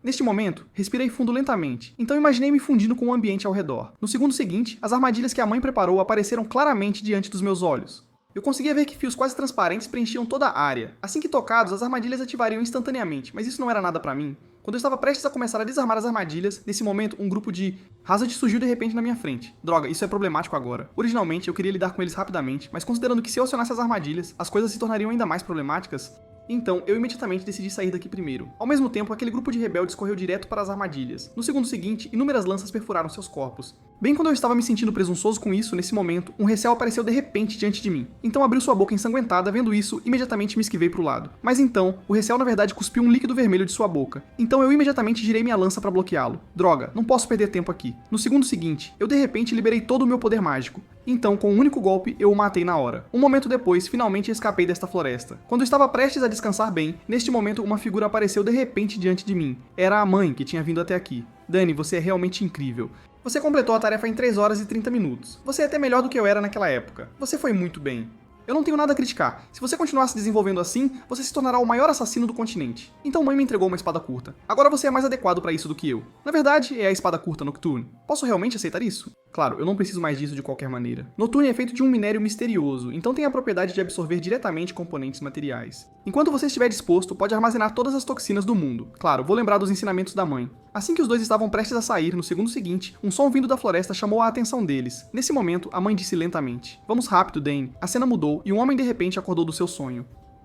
Neste momento, respirei fundo lentamente, então imaginei me fundindo com o ambiente ao redor. No segundo seguinte, as armadilhas que a mãe preparou apareceram claramente diante dos meus olhos. Eu conseguia ver que fios quase transparentes preenchiam toda a área. Assim que tocados, as armadilhas ativariam instantaneamente, mas isso não era nada pra mim. Quando eu estava prestes a começar a desarmar as armadilhas, nesse momento, um grupo de Hazard surgiu de repente na minha frente. Droga, isso é problemático agora. Originalmente, eu queria lidar com eles rapidamente, mas considerando que se eu acionasse as armadilhas, as coisas se tornariam ainda mais problemáticas, então, eu imediatamente decidi sair daqui primeiro. Ao mesmo tempo, aquele grupo de rebeldes correu direto para as armadilhas. No segundo seguinte, inúmeras lanças perfuraram seus corpos. Bem quando eu estava me sentindo presunçoso com isso, nesse momento, um Recel apareceu de repente diante de mim. Então abriu sua boca ensanguentada, vendo isso, imediatamente me esquivei pro lado. Mas então, o Recel na verdade cuspiu um líquido vermelho de sua boca. Então eu imediatamente girei minha lança para bloqueá-lo. Droga, não posso perder tempo aqui. No segundo seguinte, eu de repente liberei todo o meu poder mágico. Então, com um único golpe, eu o matei na hora. Um momento depois, finalmente escapei desta floresta. Quando eu estava prestes a descansar bem, neste momento uma figura apareceu de repente diante de mim. Era a mãe que tinha vindo até aqui. Dani, você é realmente incrível. Você completou a tarefa em 3 horas e 30 minutos. Você é até melhor do que eu era naquela época. Você foi muito bem. Eu não tenho nada a criticar. Se você continuar se desenvolvendo assim, você se tornará o maior assassino do continente. Então mãe me entregou uma espada curta. Agora você é mais adequado para isso do que eu. Na verdade, é a espada curta Nocturne. Posso realmente aceitar isso? Claro, eu não preciso mais disso de qualquer maneira. Nocturne é feito de um minério misterioso, então tem a propriedade de absorver diretamente componentes materiais. Enquanto você estiver disposto, pode armazenar todas as toxinas do mundo. Claro, vou lembrar dos ensinamentos da mãe. Assim que os dois estavam prestes a sair, no segundo seguinte, um som vindo da floresta chamou a atenção deles. Nesse momento, a mãe disse lentamente: "Vamos rápido, Dane." A cena mudou e um homem de repente acordou do seu sonho.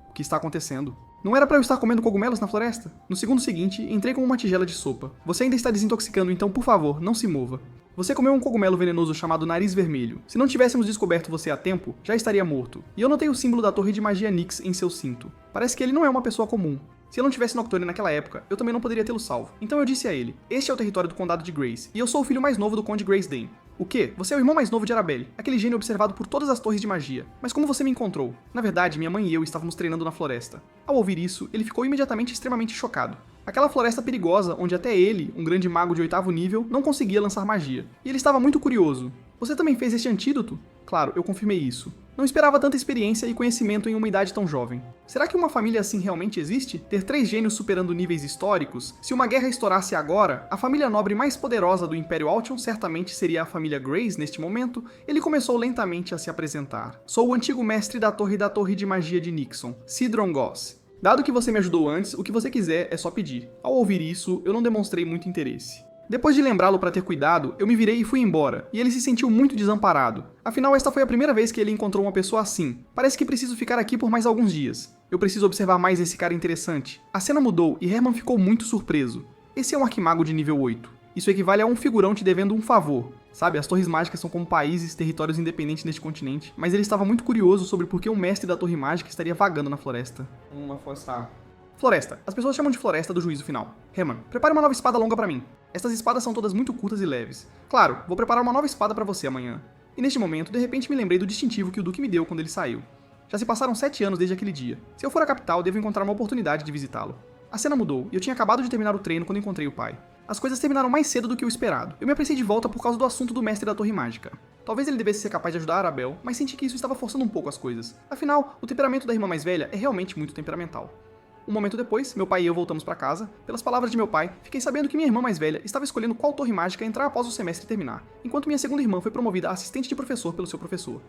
O que está acontecendo? Não era para eu estar comendo cogumelos na floresta? No segundo seguinte, entrei com uma tigela de sopa. Você ainda está desintoxicando, então por favor, não se mova. Você comeu um cogumelo venenoso chamado Nariz Vermelho. Se não tivéssemos descoberto você a tempo, já estaria morto. E eu notei o símbolo da Torre de Magia Nyx em seu cinto. Parece que ele não é uma pessoa comum. Se eu não tivesse Nocturne naquela época, eu também não poderia tê-lo salvo. Então eu disse a ele: "Este é o território do Condado de Grace, e eu sou o filho mais novo do Conde Grace-Dane." "O quê? Você é o irmão mais novo de Arabelle, aquele gênio observado por todas as torres de magia. Mas como você me encontrou?" "Na verdade, minha mãe e eu estávamos treinando na floresta." Ao ouvir isso, ele ficou imediatamente extremamente chocado. Aquela floresta perigosa, onde até ele, um grande mago de 8º nível, não conseguia lançar magia. E ele estava muito curioso. "Você também fez este antídoto?" Claro, eu confirmei isso. Não esperava tanta experiência e conhecimento em uma idade tão jovem. Será que uma família assim realmente existe? Ter 3 gênios superando níveis históricos? Se uma guerra estourasse agora, a família nobre mais poderosa do Império Altion certamente seria a família Grace neste momento. Ele começou lentamente a se apresentar. "Sou o antigo mestre da Torre de Magia de Nixon, Sidron Goss. Dado que você me ajudou antes, o que você quiser é só pedir." Ao ouvir isso, eu não demonstrei muito interesse. Depois de lembrá-lo para ter cuidado, eu me virei e fui embora, e ele se sentiu muito desamparado. Afinal, esta foi a primeira vez que ele encontrou uma pessoa assim. Parece que preciso ficar aqui por mais alguns dias. Eu preciso observar mais esse cara interessante. A cena mudou e Herman ficou muito surpreso. Esse é um arquimago de nível 8. Isso equivale a um figurão te devendo um favor. Sabe, as torres mágicas são como países, territórios independentes neste continente, mas ele estava muito curioso sobre por que um mestre da torre mágica estaria vagando na floresta. Uma força. Floresta. As pessoas chamam de floresta do juízo final. Herman, prepare uma nova espada longa pra mim. Estas espadas são todas muito curtas e leves. Claro, vou preparar uma nova espada pra você amanhã. E neste momento, de repente me lembrei do distintivo que o Duque me deu quando ele saiu. Já se passaram 7 anos desde aquele dia. Se eu for à capital, devo encontrar uma oportunidade de visitá-lo. A cena mudou, e eu tinha acabado de terminar o treino quando encontrei o pai. As coisas terminaram mais cedo do que o esperado. Eu me apressei de volta por causa do assunto do mestre da torre mágica. Talvez ele devesse ser capaz de ajudar a Arabelle, mas senti que isso estava forçando um pouco as coisas. Afinal, o temperamento da irmã mais velha é realmente muito temperamental. Um momento depois, meu pai e eu voltamos para casa. Pelas palavras de meu pai, fiquei sabendo que minha irmã mais velha estava escolhendo qual torre mágica entrar após o semestre terminar, enquanto minha segunda irmã foi promovida a assistente de professor pelo seu professor.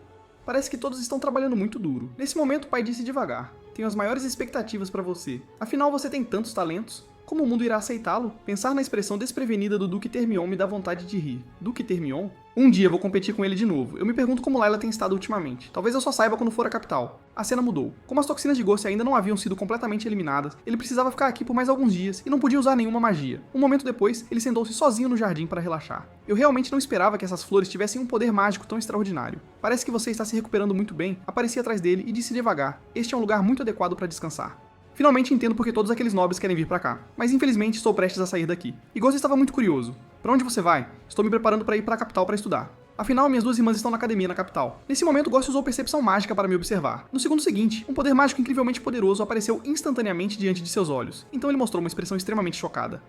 Parece que todos estão trabalhando muito duro. Nesse momento, o pai disse devagar: "Tenho as maiores expectativas para você. Afinal, você tem tantos talentos. Como o mundo irá aceitá-lo?" Pensar na expressão desprevenida do Duque Termion me dá vontade de rir. Duque Termion? Um dia vou competir com ele de novo. Eu me pergunto como Layla tem estado ultimamente. Talvez eu só saiba quando for à capital. A cena mudou. Como as toxinas de Ghost ainda não haviam sido completamente eliminadas, ele precisava ficar aqui por mais alguns dias e não podia usar nenhuma magia. Um momento depois, ele sentou-se sozinho no jardim para relaxar. Eu realmente não esperava que essas flores tivessem um poder mágico tão extraordinário. "Parece que você está se recuperando muito bem." Apareci atrás dele e disse devagar: "Este é um lugar muito adequado para descansar." Finalmente entendo porque todos aqueles nobres querem vir pra cá, mas infelizmente estou prestes a sair daqui. E Ghost estava muito curioso. "Pra onde você vai?" "Estou me preparando para ir para a capital para estudar." Afinal, minhas 2 irmãs estão na academia na capital. Nesse momento, Ghost usou percepção mágica para me observar. No segundo seguinte, um poder mágico incrivelmente poderoso apareceu instantaneamente diante de seus olhos. Então ele mostrou uma expressão extremamente chocada.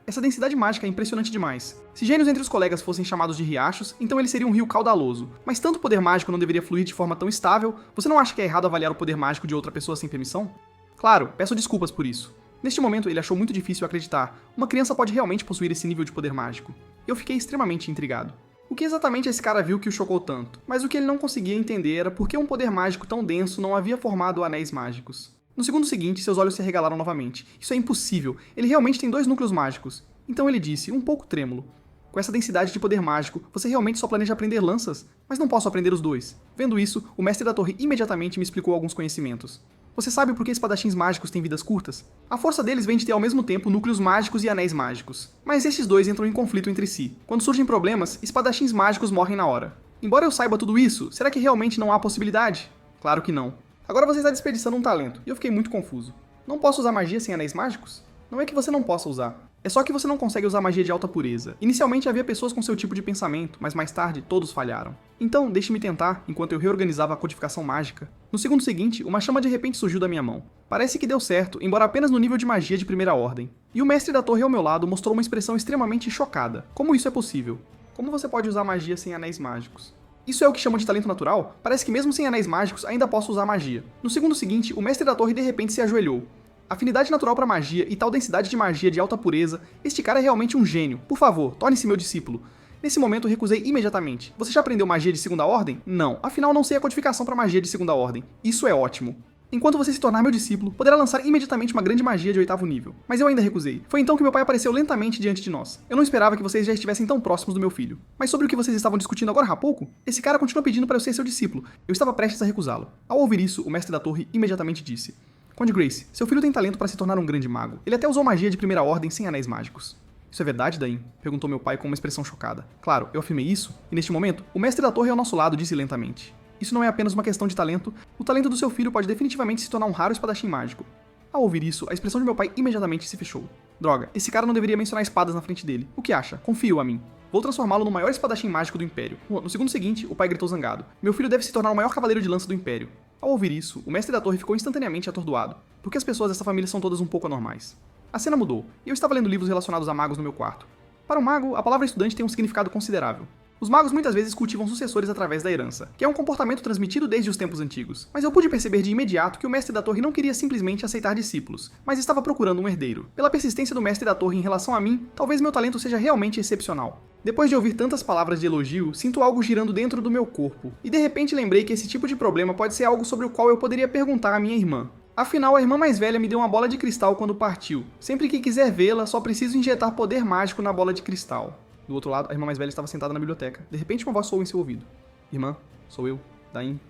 Essa densidade mágica é impressionante demais. Se gênios entre os colegas fossem chamados de riachos, então ele seria um rio caudaloso. Mas tanto poder mágico não deveria fluir de forma tão estável, você não acha que é errado avaliar o poder mágico de outra pessoa sem permissão? Claro, peço desculpas por isso. Neste momento, ele achou muito difícil acreditar. Uma criança pode realmente possuir esse nível de poder mágico. Eu fiquei extremamente intrigado. O que exatamente esse cara viu que o chocou tanto? Mas o que ele não conseguia entender era por que um poder mágico tão denso não havia formado anéis mágicos. No segundo seguinte, seus olhos se arregalaram novamente. Isso é impossível. Ele realmente tem 2 núcleos mágicos. Então ele disse, um pouco trêmulo. Com essa densidade de poder mágico, você realmente só planeja aprender lanças? Mas não posso aprender os 2. Vendo isso, o mestre da torre imediatamente me explicou alguns conhecimentos. Você sabe por que espadachins mágicos têm vidas curtas? A força deles vem de ter ao mesmo tempo núcleos mágicos e anéis mágicos. Mas esses 2 entram em conflito entre si. Quando surgem problemas, espadachins mágicos morrem na hora. Embora eu saiba tudo isso, será que realmente não há possibilidade? Claro que não. Agora você está desperdiçando um talento, e eu fiquei muito confuso. Não posso usar magia sem anéis mágicos? Não é que você não possa usar. É só que você não consegue usar magia de alta pureza. Inicialmente havia pessoas com seu tipo de pensamento, mas mais tarde todos falharam. Então, deixe-me tentar, enquanto eu reorganizava a codificação mágica. No segundo seguinte, uma chama de repente surgiu da minha mão. Parece que deu certo, embora apenas no nível de magia de primeira ordem. E o mestre da torre ao meu lado mostrou uma expressão extremamente chocada. Como isso é possível? Como você pode usar magia sem anéis mágicos? Isso é o que chamam de talento natural? Parece que mesmo sem anéis mágicos ainda posso usar magia. No segundo seguinte, o mestre da torre de repente se ajoelhou. Afinidade natural para magia e tal densidade de magia de alta pureza, este cara é realmente um gênio. Por favor, torne-se meu discípulo. Nesse momento, recusei imediatamente. Você já aprendeu magia de segunda ordem? Não, afinal não sei a codificação para magia de segunda ordem. Isso é ótimo. Enquanto você se tornar meu discípulo, poderá lançar imediatamente uma grande magia de 8º nível. Mas eu ainda recusei. Foi então que meu pai apareceu lentamente diante de nós. Eu não esperava que vocês já estivessem tão próximos do meu filho. Mas sobre o que vocês estavam discutindo agora há pouco, esse cara continua pedindo para eu ser seu discípulo. Eu estava prestes a recusá-lo. Ao ouvir isso, o mestre da torre imediatamente disse: Conde Grace, seu filho tem talento para se tornar um grande mago. Ele até usou magia de primeira ordem sem anéis mágicos. Isso é verdade, Dain? Perguntou meu pai com uma expressão chocada. Claro, eu afirmei isso, e neste momento, o mestre da torre ao nosso lado disse lentamente: Isso não é apenas uma questão de talento, o talento do seu filho pode definitivamente se tornar um raro espadachim mágico. Ao ouvir isso, a expressão de meu pai imediatamente se fechou. Droga, esse cara não deveria mencionar espadas na frente dele. O que acha? Confio a mim. Vou transformá-lo no maior espadachim mágico do Império. No segundo seguinte, o pai gritou zangado: Meu filho deve se tornar o maior cavaleiro de lança do Império. Ao ouvir isso, o mestre da torre ficou instantaneamente atordoado, porque as pessoas dessa família são todas um pouco anormais. A cena mudou, e eu estava lendo livros relacionados a magos no meu quarto. Para um mago, a palavra estudante tem um significado considerável. Os magos muitas vezes cultivam sucessores através da herança, que é um comportamento transmitido desde os tempos antigos. Mas eu pude perceber de imediato que o mestre da torre não queria simplesmente aceitar discípulos, mas estava procurando um herdeiro. Pela persistência do mestre da torre em relação a mim, talvez meu talento seja realmente excepcional. Depois de ouvir tantas palavras de elogio, sinto algo girando dentro do meu corpo, e de repente lembrei que esse tipo de problema pode ser algo sobre o qual eu poderia perguntar à minha irmã. Afinal, a irmã mais velha me deu uma bola de cristal quando partiu. Sempre que quiser vê-la, só preciso injetar poder mágico na bola de cristal. Do outro lado, a irmã mais velha estava sentada na biblioteca. De repente, uma voz soou em seu ouvido. Irmã, sou eu, Dain.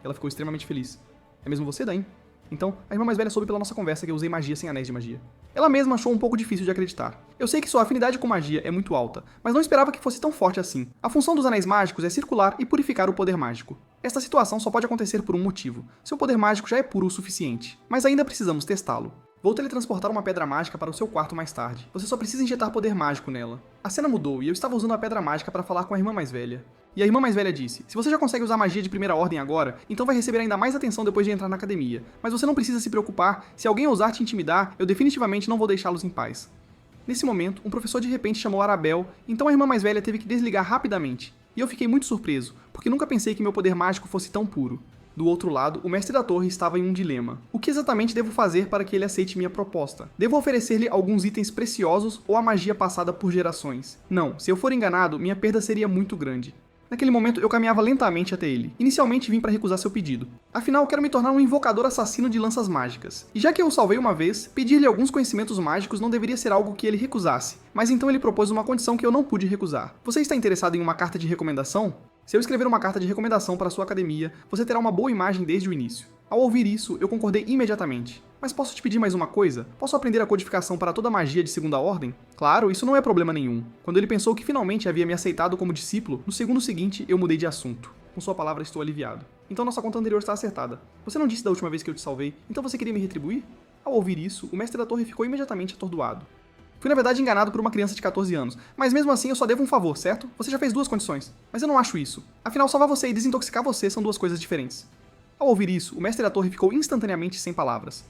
Ela ficou extremamente feliz. É mesmo você, Dain? Então, a irmã mais velha soube pela nossa conversa que eu usei magia sem anéis de magia. Ela mesma achou um pouco difícil de acreditar. Eu sei que sua afinidade com magia é muito alta, mas não esperava que fosse tão forte assim. A função dos anéis mágicos é circular e purificar o poder mágico. Esta situação só pode acontecer por um motivo. Seu poder mágico já é puro o suficiente, mas ainda precisamos testá-lo. Vou teletransportar uma pedra mágica para o seu quarto mais tarde. Você só precisa injetar poder mágico nela. A cena mudou e eu estava usando a pedra mágica para falar com a irmã mais velha. E a irmã mais velha disse: Se você já consegue usar magia de primeira ordem agora, então vai receber ainda mais atenção depois de entrar na academia. Mas você não precisa se preocupar, se alguém ousar te intimidar, eu definitivamente não vou deixá-los em paz. Nesse momento, um professor de repente chamou Arabelle, então a irmã mais velha teve que desligar rapidamente. E eu fiquei muito surpreso, porque nunca pensei que meu poder mágico fosse tão puro. Do outro lado, o mestre da torre estava em um dilema. O que exatamente devo fazer para que ele aceite minha proposta? Devo oferecer-lhe alguns itens preciosos ou a magia passada por gerações? Não, se eu for enganado, minha perda seria muito grande. Naquele momento, eu caminhava lentamente até ele. Inicialmente vim para recusar seu pedido. Afinal, quero me tornar um invocador assassino de lanças mágicas. E já que eu o salvei uma vez, pedir-lhe alguns conhecimentos mágicos não deveria ser algo que ele recusasse. Mas então ele propôs uma condição que eu não pude recusar. Você está interessado em uma carta de recomendação? Se eu escrever uma carta de recomendação para sua academia, você terá uma boa imagem desde o início. Ao ouvir isso, eu concordei imediatamente. Mas posso te pedir mais uma coisa? Posso aprender a codificação para toda magia de segunda ordem? Claro, isso não é problema nenhum. Quando ele pensou que finalmente havia me aceitado como discípulo, no segundo seguinte eu mudei de assunto. Com sua palavra estou aliviado. Então nossa conta anterior está acertada. Você não disse da última vez que eu te salvei, então você queria me retribuir? Ao ouvir isso, o mestre da torre ficou imediatamente atordoado. Fui na verdade enganado por uma criança de 14 anos, mas mesmo assim eu só devo um favor, certo? Você já fez 2 condições. Mas eu não acho isso. Afinal, salvar você e desintoxicar você são 2 coisas diferentes. Ao ouvir isso, o mestre da torre ficou instantaneamente sem palavras.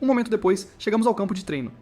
Um momento depois, chegamos ao campo de treino.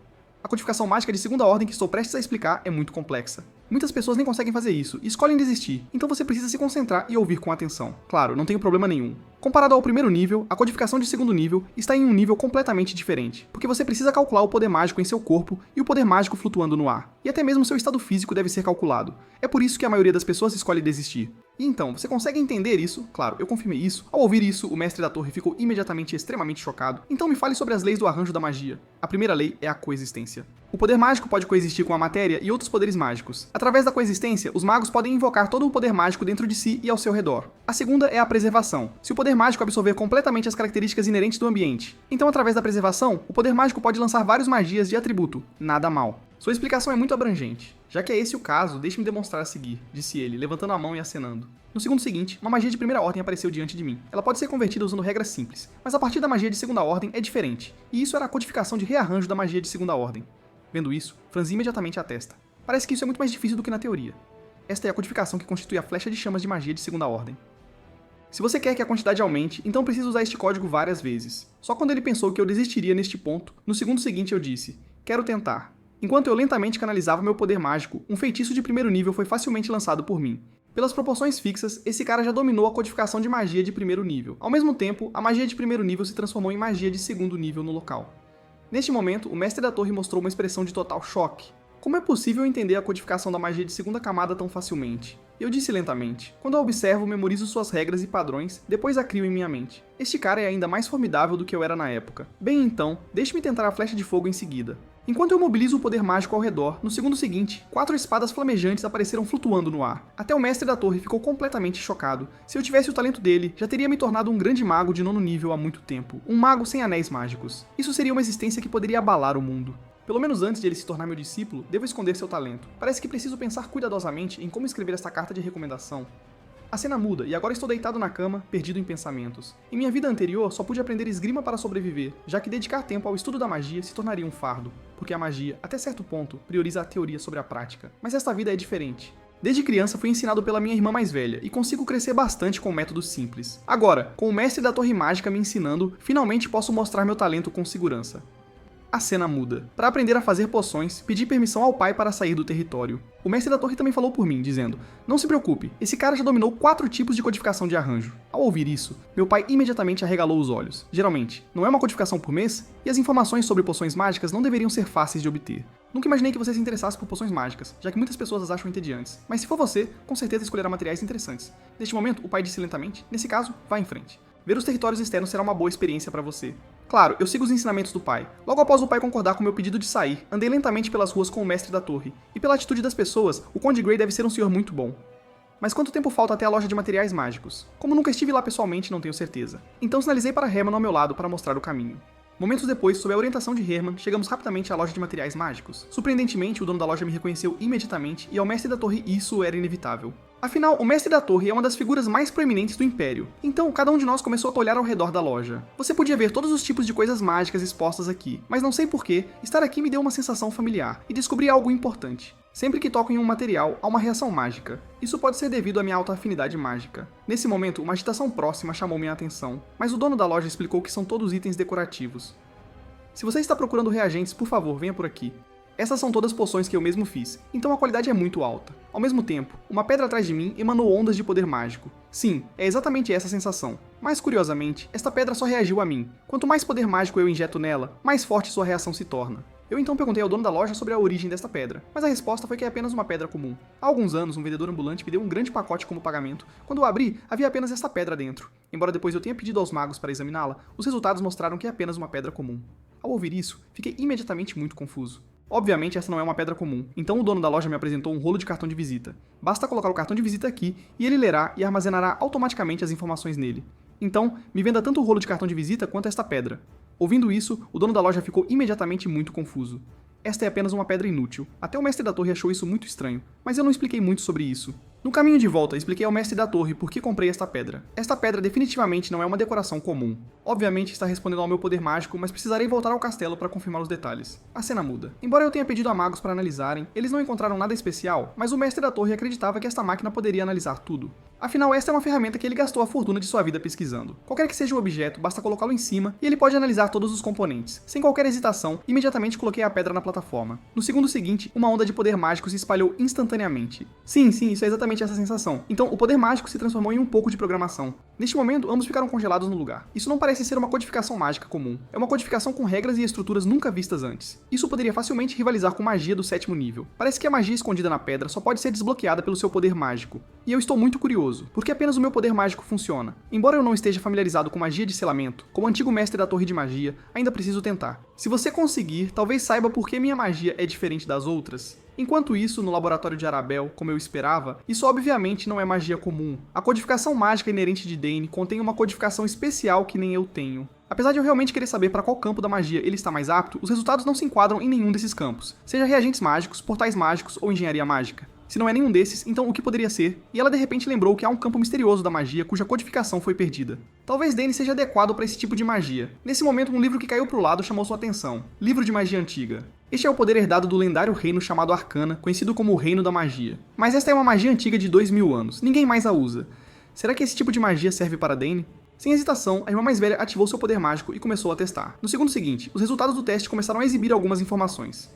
A codificação mágica de segunda ordem que estou prestes a explicar é muito complexa. Muitas pessoas nem conseguem fazer isso e escolhem desistir, então você precisa se concentrar e ouvir com atenção. Claro, não tenho problema nenhum. Comparado ao primeiro nível, a codificação de segundo nível está em um nível completamente diferente, porque você precisa calcular o poder mágico em seu corpo e o poder mágico flutuando no ar, e até mesmo seu estado físico deve ser calculado. É por isso que a maioria das pessoas escolhe desistir. E então, você consegue entender isso? Claro, eu confirmei isso. Ao ouvir isso, o mestre da torre ficou imediatamente extremamente chocado. Então me fale sobre as leis do arranjo da magia. A primeira lei é a coexistência. O poder mágico pode coexistir com a matéria e outros poderes mágicos. Através da coexistência, os magos podem invocar todo o poder mágico dentro de si e ao seu redor. A segunda é a preservação. Se o poder mágico absorver completamente as características inerentes do ambiente, então através da preservação, o poder mágico pode lançar várias magias de atributo, nada mal. Sua explicação é muito abrangente. Já que é esse o caso, deixe-me demonstrar a seguir, disse ele, levantando a mão e acenando. No segundo seguinte, uma magia de primeira ordem apareceu diante de mim. Ela pode ser convertida usando regras simples, mas a partir da magia de segunda ordem é diferente, e isso era a codificação de rearranjo da magia de segunda ordem. Vendo isso, franzi imediatamente a testa. Parece que isso é muito mais difícil do que na teoria. Esta é a codificação que constitui a flecha de chamas de magia de segunda ordem. Se você quer que a quantidade aumente, então precisa usar este código várias vezes. Só quando ele pensou que eu desistiria neste ponto, no segundo seguinte eu disse, quero tentar. Enquanto eu lentamente canalizava meu poder mágico, um feitiço de primeiro nível foi facilmente lançado por mim. Pelas proporções fixas, esse cara já dominou a codificação de magia de primeiro nível. Ao mesmo tempo, a magia de primeiro nível se transformou em magia de segundo nível no local. Neste momento, o mestre da torre mostrou uma expressão de total choque. Como é possível entender a codificação da magia de segunda camada tão facilmente? Eu disse lentamente. Quando a observo, memorizo suas regras e padrões, depois a crio em minha mente. Este cara é ainda mais formidável do que eu era na época. Bem então, deixe-me tentar a flecha de fogo em seguida. Enquanto eu mobilizo o poder mágico ao redor, no segundo seguinte, 4 espadas flamejantes apareceram flutuando no ar. Até o mestre da torre ficou completamente chocado. Se eu tivesse o talento dele, já teria me tornado um grande mago de 9º nível há muito tempo. Um mago sem anéis mágicos. Isso seria uma existência que poderia abalar o mundo. Pelo menos antes de ele se tornar meu discípulo, devo esconder seu talento. Parece que preciso pensar cuidadosamente em como escrever esta carta de recomendação. A cena muda e agora estou deitado na cama, perdido em pensamentos. Em minha vida anterior, só pude aprender esgrima para sobreviver, já que dedicar tempo ao estudo da magia se tornaria um fardo, porque a magia, até certo ponto, prioriza a teoria sobre a prática. Mas esta vida é diferente. Desde criança fui ensinado pela minha irmã mais velha e consigo crescer bastante com métodos simples. Agora, com o mestre da torre mágica me ensinando, finalmente posso mostrar meu talento com segurança. A cena muda. Para aprender a fazer poções, pedi permissão ao pai para sair do território. O mestre da torre também falou por mim, dizendo, não se preocupe, esse cara já dominou 4 tipos de codificação de arranjo. Ao ouvir isso, meu pai imediatamente arregalou os olhos. Geralmente, não é uma codificação por mês, e as informações sobre poções mágicas não deveriam ser fáceis de obter. Nunca imaginei que você se interessasse por poções mágicas, já que muitas pessoas as acham entediantes. Mas se for você, com certeza escolherá materiais interessantes. Neste momento, o pai disse lentamente, nesse caso, vá em frente. Ver os territórios externos será uma boa experiência para você. Claro, eu sigo os ensinamentos do pai. Logo após o pai concordar com meu pedido de sair, andei lentamente pelas ruas com o mestre da torre. E pela atitude das pessoas, o Conde Grey deve ser um senhor muito bom. Mas quanto tempo falta até a loja de materiais mágicos? Como nunca estive lá pessoalmente, não tenho certeza. Então sinalizei para Herman ao meu lado para mostrar o caminho. Momentos depois, sob a orientação de Herman, chegamos rapidamente à loja de materiais mágicos. Surpreendentemente, o dono da loja me reconheceu imediatamente e ao mestre da torre isso era inevitável. Afinal, o mestre da torre é uma das figuras mais proeminentes do Império, então cada um de nós começou a olhar ao redor da loja. Você podia ver todos os tipos de coisas mágicas expostas aqui, mas não sei porquê, estar aqui me deu uma sensação familiar, e descobri algo importante. Sempre que toco em um material, há uma reação mágica. Isso pode ser devido à minha alta afinidade mágica. Nesse momento, uma agitação próxima chamou minha atenção, mas o dono da loja explicou que são todos itens decorativos. Se você está procurando reagentes, por favor, venha por aqui. Essas são todas poções que eu mesmo fiz, então a qualidade é muito alta. Ao mesmo tempo, uma pedra atrás de mim emanou ondas de poder mágico. Sim, é exatamente essa a sensação. Mas curiosamente, esta pedra só reagiu a mim. Quanto mais poder mágico eu injeto nela, mais forte sua reação se torna. Eu então perguntei ao dono da loja sobre a origem desta pedra, mas a resposta foi que é apenas uma pedra comum. Há alguns anos, um vendedor ambulante me deu um grande pacote como pagamento. Quando eu abri, havia apenas esta pedra dentro. Embora depois eu tenha pedido aos magos para examiná-la, os resultados mostraram que é apenas uma pedra comum. Ao ouvir isso, fiquei imediatamente muito confuso. Obviamente essa não é uma pedra comum, então o dono da loja me apresentou um rolo de cartão de visita. Basta colocar o cartão de visita aqui e ele lerá e armazenará automaticamente as informações nele. Então, me venda tanto o rolo de cartão de visita quanto esta pedra. Ouvindo isso, o dono da loja ficou imediatamente muito confuso. Esta é apenas uma pedra inútil. Até o mestre da torre achou isso muito estranho, mas eu não expliquei muito sobre isso. No caminho de volta, expliquei ao mestre da torre por que comprei esta pedra. Esta pedra definitivamente não é uma decoração comum. Obviamente está respondendo ao meu poder mágico, mas precisarei voltar ao castelo para confirmar os detalhes. A cena muda. Embora eu tenha pedido a magos para analisarem, eles não encontraram nada especial, mas o mestre da torre acreditava que esta máquina poderia analisar tudo. Afinal, esta é uma ferramenta que ele gastou a fortuna de sua vida pesquisando. Qualquer que seja o objeto, basta colocá-lo em cima e ele pode analisar todos os componentes. Sem qualquer hesitação, imediatamente coloquei a pedra na plataforma. No segundo seguinte, uma onda de poder mágico se espalhou instantaneamente. Sim, isso é exatamente essa sensação. Então, o poder mágico se transformou em um pouco de programação. Neste momento, ambos ficaram congelados no lugar. Isso não parece ser uma codificação mágica comum. É uma codificação com regras e estruturas nunca vistas antes. Isso poderia facilmente rivalizar com magia do 7º nível. Parece que a magia escondida na pedra só pode ser desbloqueada pelo seu poder mágico. E eu estou muito curioso, porque apenas o meu poder mágico funciona. Embora eu não esteja familiarizado com magia de selamento, como antigo mestre da Torre de Magia, ainda preciso tentar. Se você conseguir, talvez saiba por que minha magia é diferente das outras. Enquanto isso, no laboratório de Arabel, como eu esperava, isso obviamente não é magia comum. A codificação mágica inerente de Dane contém uma codificação especial que nem eu tenho. Apesar de eu realmente querer saber para qual campo da magia ele está mais apto, os resultados não se enquadram em nenhum desses campos, seja reagentes mágicos, portais mágicos ou engenharia mágica. Se não é nenhum desses, então o que poderia ser? E ela de repente lembrou que há um campo misterioso da magia cuja codificação foi perdida. Talvez Dane seja adequado para esse tipo de magia. Nesse momento, um livro que caiu pro lado chamou sua atenção. Livro de Magia Antiga. Este é o poder herdado do lendário reino chamado Arcana, conhecido como o Reino da Magia. Mas esta é uma magia antiga de 2000 anos, ninguém mais a usa. Será que esse tipo de magia serve para Dane? Sem hesitação, a irmã mais velha ativou seu poder mágico e começou a testar. No segundo seguinte, os resultados do teste começaram a exibir algumas informações.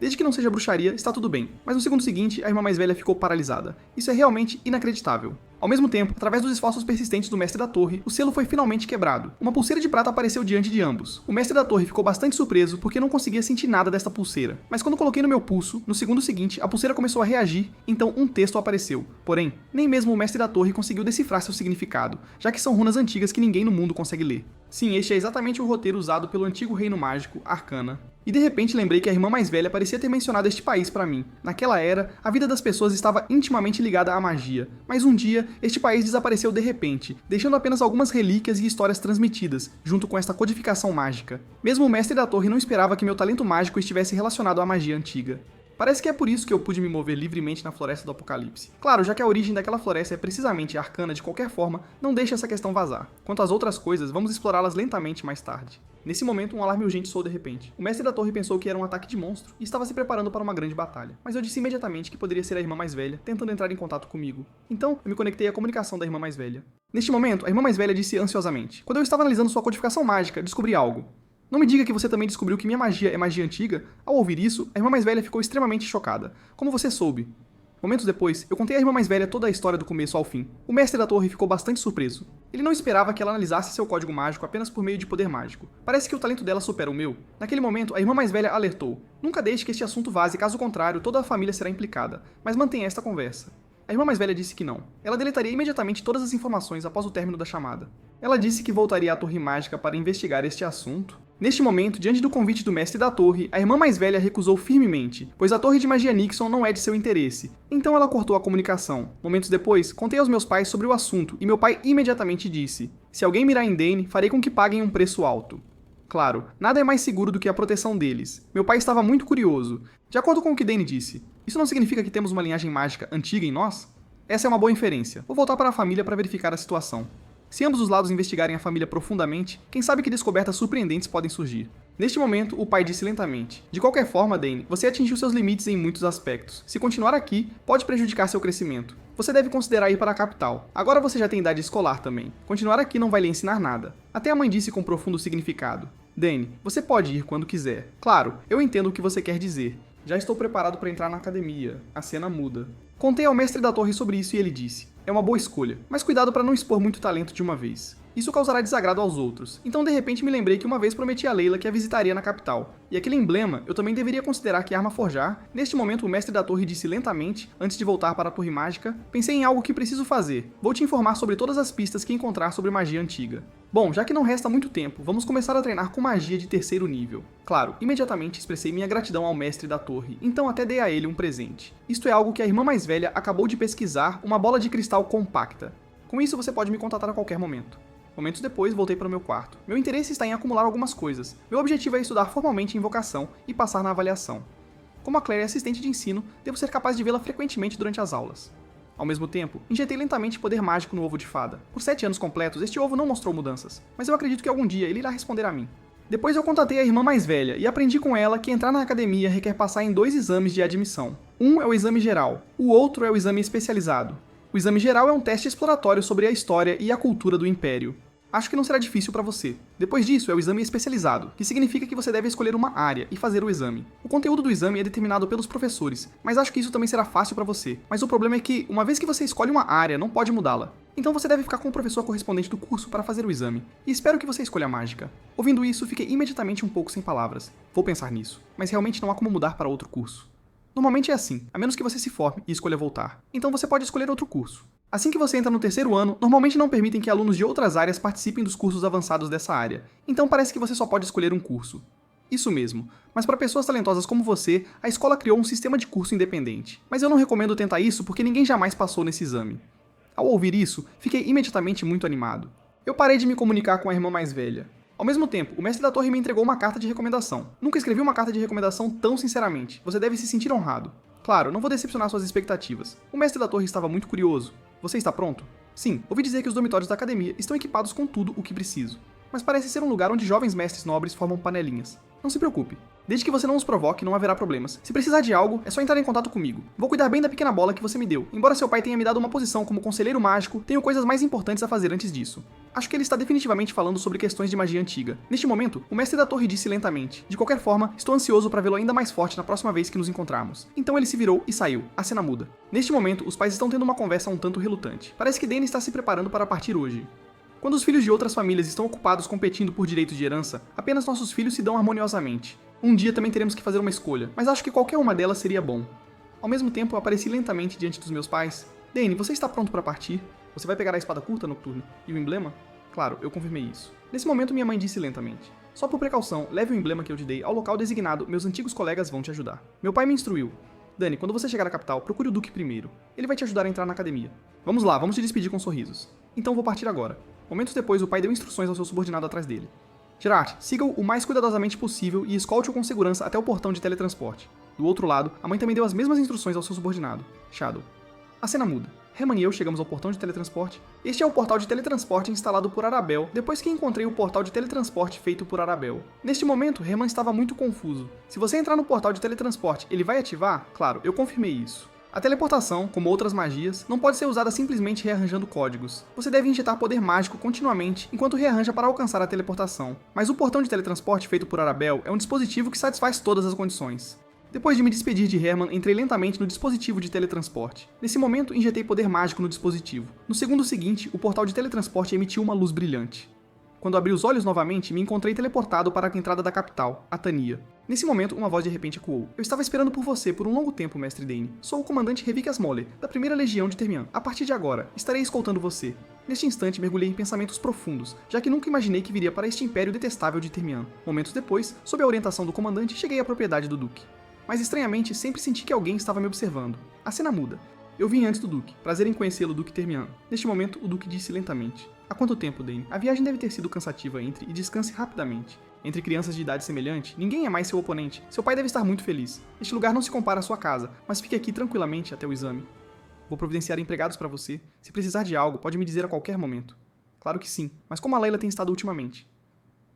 Desde que não seja bruxaria, está tudo bem, mas no segundo seguinte, a irmã mais velha ficou paralisada. Isso é realmente inacreditável. Ao mesmo tempo, através dos esforços persistentes do mestre da torre, o selo foi finalmente quebrado. Uma pulseira de prata apareceu diante de ambos. O mestre da torre ficou bastante surpreso porque não conseguia sentir nada desta pulseira. Mas quando coloquei no meu pulso, no segundo seguinte, a pulseira começou a reagir, então um texto apareceu. Porém, nem mesmo o mestre da torre conseguiu decifrar seu significado, já que são runas antigas que ninguém no mundo consegue ler. Sim, este é exatamente o roteiro usado pelo antigo reino mágico, Arcana. E de repente lembrei que a irmã mais velha parecia ter mencionado este país para mim. Naquela era, a vida das pessoas estava intimamente ligada à magia, mas um dia, este país desapareceu de repente, deixando apenas algumas relíquias e histórias transmitidas, junto com esta codificação mágica. Mesmo o mestre da torre não esperava que meu talento mágico estivesse relacionado à magia antiga. Parece que é por isso que eu pude me mover livremente na Floresta do Apocalipse. Claro, já que a origem daquela floresta é precisamente arcana de qualquer forma, não deixe essa questão vazar. Quanto às outras coisas, vamos explorá-las lentamente mais tarde. Nesse momento, um alarme urgente soou de repente. O mestre da torre pensou que era um ataque de monstro e estava se preparando para uma grande batalha. Mas eu disse imediatamente que poderia ser a irmã mais velha, tentando entrar em contato comigo. Então, eu me conectei à comunicação da irmã mais velha. Neste momento, a irmã mais velha disse ansiosamente: "Quando eu estava analisando sua codificação mágica, descobri algo. Não me diga que você também descobriu que minha magia é magia antiga?" Ao ouvir isso, a irmã mais velha ficou extremamente chocada. "Como você soube?" Momentos depois, eu contei à irmã mais velha toda a história do começo ao fim. O mestre da torre ficou bastante surpreso. Ele não esperava que ela analisasse seu código mágico apenas por meio de poder mágico. Parece que o talento dela supera o meu. Naquele momento, a irmã mais velha alertou: "Nunca deixe que este assunto vaze, caso contrário, toda a família será implicada. Mas mantenha esta conversa." A irmã mais velha disse que não. Ela deletaria imediatamente todas as informações após o término da chamada. Ela disse que voltaria à Torre Mágica para investigar este assunto. Neste momento, diante do convite do mestre da torre, a irmã mais velha recusou firmemente, pois a Torre de Magia Nixon não é de seu interesse. Então ela cortou a comunicação. Momentos depois, contei aos meus pais sobre o assunto e meu pai imediatamente disse: "Se alguém mirar em Dane, farei com que paguem um preço alto." Claro, nada é mais seguro do que a proteção deles. Meu pai estava muito curioso. De acordo com o que Dane disse, isso não significa que temos uma linhagem mágica antiga em nós? Essa é uma boa inferência. Vou voltar para a família para verificar a situação. Se ambos os lados investigarem a família profundamente, quem sabe que descobertas surpreendentes podem surgir. Neste momento, o pai disse lentamente: "De qualquer forma, Dane, você atingiu seus limites em muitos aspectos. Se continuar aqui, pode prejudicar seu crescimento. Você deve considerar ir para a capital. Agora você já tem idade escolar também. Continuar aqui não vai lhe ensinar nada." Até a mãe disse com profundo significado: "Dane, você pode ir quando quiser. Claro, eu entendo o que você quer dizer. Já estou preparado para entrar na academia." A cena muda. Contei ao mestre da torre sobre isso e ele disse: "É uma boa escolha, mas cuidado para não expor muito talento de uma vez. Isso causará desagrado aos outros." Então de repente me lembrei que uma vez prometi a Leila que a visitaria na capital. E aquele emblema eu também deveria considerar que arma forjar. Neste momento o mestre da torre disse lentamente, antes de voltar para a torre mágica: "Pensei em algo que preciso fazer. Vou te informar sobre todas as pistas que encontrar sobre magia antiga." Bom, já que não resta muito tempo, vamos começar a treinar com magia de 3º nível. Claro, imediatamente expressei minha gratidão ao mestre da torre, então até dei a ele um presente. Isto é algo que a irmã mais velha acabou de pesquisar, uma bola de cristal compacta. Com isso você pode me contatar a qualquer momento. Momentos depois, voltei para o meu quarto. Meu interesse está em acumular algumas coisas. Meu objetivo é estudar formalmente invocação e passar na avaliação. Como a Claire é assistente de ensino, devo ser capaz de vê-la frequentemente durante as aulas. Ao mesmo tempo, injetei lentamente poder mágico no ovo de fada. Por 7 anos completos, este ovo não mostrou mudanças, mas eu acredito que algum dia ele irá responder a mim. Depois eu contatei a irmã mais velha e aprendi com ela que entrar na academia requer passar em 2 exames de admissão. Um é o exame geral, o outro é o exame especializado. O exame geral é um teste exploratório sobre a história e a cultura do Império. Acho que não será difícil para você. Depois disso é o exame especializado, que significa que você deve escolher uma área e fazer o exame. O conteúdo do exame é determinado pelos professores, mas acho que isso também será fácil para você. Mas o problema é que, uma vez que você escolhe uma área, não pode mudá-la. Então você deve ficar com o professor correspondente do curso para fazer o exame. E espero que você escolha a mágica. Ouvindo isso, fiquei imediatamente um pouco sem palavras. Vou pensar nisso, mas realmente não há como mudar para outro curso. Normalmente é assim, a menos que você se forme e escolha voltar. Então você pode escolher outro curso. Assim que você entra no terceiro ano, normalmente não permitem que alunos de outras áreas participem dos cursos avançados dessa área, então parece que você só pode escolher um curso. Isso mesmo, mas para pessoas talentosas como você, a escola criou um sistema de curso independente. Mas eu não recomendo tentar isso porque ninguém jamais passou nesse exame. Ao ouvir isso, fiquei imediatamente muito animado. Eu parei de me comunicar com a irmã mais velha. Ao mesmo tempo, o mestre da torre me entregou uma carta de recomendação. Nunca escrevi uma carta de recomendação tão sinceramente, você deve se sentir honrado. Claro, não vou decepcionar suas expectativas. O mestre da torre estava muito curioso. Você está pronto? Sim, ouvi dizer que os dormitórios da academia estão equipados com tudo o que preciso. Mas parece ser um lugar onde jovens mestres nobres formam panelinhas. Não se preocupe. Desde que você não os provoque, não haverá problemas. Se precisar de algo, é só entrar em contato comigo. Vou cuidar bem da pequena bola que você me deu. Embora seu pai tenha me dado uma posição como conselheiro mágico, tenho coisas mais importantes a fazer antes disso. Acho que ele está definitivamente falando sobre questões de magia antiga. Neste momento, o mestre da torre disse lentamente: de qualquer forma, estou ansioso para vê-lo ainda mais forte na próxima vez que nos encontrarmos. Então ele se virou e saiu. A cena muda. Neste momento, os pais estão tendo uma conversa um tanto relutante. Parece que Dane está se preparando para partir hoje. Quando os filhos de outras famílias estão ocupados competindo por direitos de herança, apenas nossos filhos se dão harmoniosamente. Um dia também teremos que fazer uma escolha, mas acho que qualquer uma delas seria bom. Ao mesmo tempo, eu apareci lentamente diante dos meus pais. Dane, você está pronto para partir? Você vai pegar a espada curta, Nocturne? E o emblema? Claro, eu confirmei isso. Nesse momento, minha mãe disse lentamente: só por precaução, leve o emblema que eu te dei ao local designado, meus antigos colegas vão te ajudar. Meu pai me instruiu: Dane, quando você chegar à capital, procure o Duque primeiro. Ele vai te ajudar a entrar na academia. Vamos lá, vamos te despedir com sorrisos. Então vou partir agora. Momentos depois, o pai deu instruções ao seu subordinado atrás dele. Gerard, siga-o o mais cuidadosamente possível e escolte-o com segurança até o portão de teletransporte. Do outro lado, a mãe também deu as mesmas instruções ao seu subordinado, Shadow. A cena muda. Herman e eu chegamos ao portão de teletransporte. Este é o portal de teletransporte instalado por Arabelle, depois que encontrei o portal de teletransporte feito por Arabelle. Neste momento, Herman estava muito confuso. Se você entrar no portal de teletransporte, ele vai ativar? Claro, eu confirmei isso. A teleportação, como outras magias, não pode ser usada simplesmente rearranjando códigos. Você deve injetar poder mágico continuamente enquanto rearranja para alcançar a teleportação. Mas o portão de teletransporte feito por Arabelle é um dispositivo que satisfaz todas as condições. Depois de me despedir de Herman, entrei lentamente no dispositivo de teletransporte. Nesse momento, injetei poder mágico no dispositivo. No segundo seguinte, o portal de teletransporte emitiu uma luz brilhante. Quando abri os olhos novamente, me encontrei teleportado para a entrada da capital, Atania. Nesse momento, uma voz de repente ecoou: eu estava esperando por você por um longo tempo, mestre Dane. Sou o comandante Revik Asmole, da primeira legião de Termian. A partir de agora, estarei escoltando você. Neste instante, mergulhei em pensamentos profundos, já que nunca imaginei que viria para este império detestável de Termian. Momentos depois, sob a orientação do comandante, cheguei à propriedade do Duque. Mas estranhamente, sempre senti que alguém estava me observando. A cena muda. Eu vim antes do Duque. Prazer em conhecê-lo, Duque Termian. Neste momento, o Duque disse lentamente: há quanto tempo, Dane? A viagem deve ter sido cansativa, entre e descanse rapidamente. Entre crianças de idade semelhante, ninguém é mais seu oponente. Seu pai deve estar muito feliz. Este lugar não se compara à sua casa, mas fique aqui tranquilamente até o exame. Vou providenciar empregados para você. Se precisar de algo, pode me dizer a qualquer momento. Claro que sim, mas como a Layla tem estado ultimamente?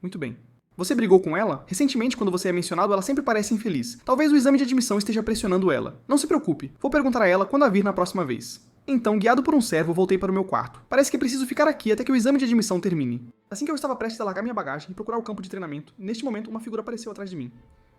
Muito bem. Você brigou com ela? Recentemente, quando você é mencionado, ela sempre parece infeliz. Talvez o exame de admissão esteja pressionando ela. Não se preocupe, vou perguntar a ela quando a vir na próxima vez. Então, guiado por um servo, voltei para o meu quarto. Parece que preciso ficar aqui até que o exame de admissão termine. Assim que eu estava prestes a largar minha bagagem e procurar o campo de treinamento, neste momento uma figura apareceu atrás de mim.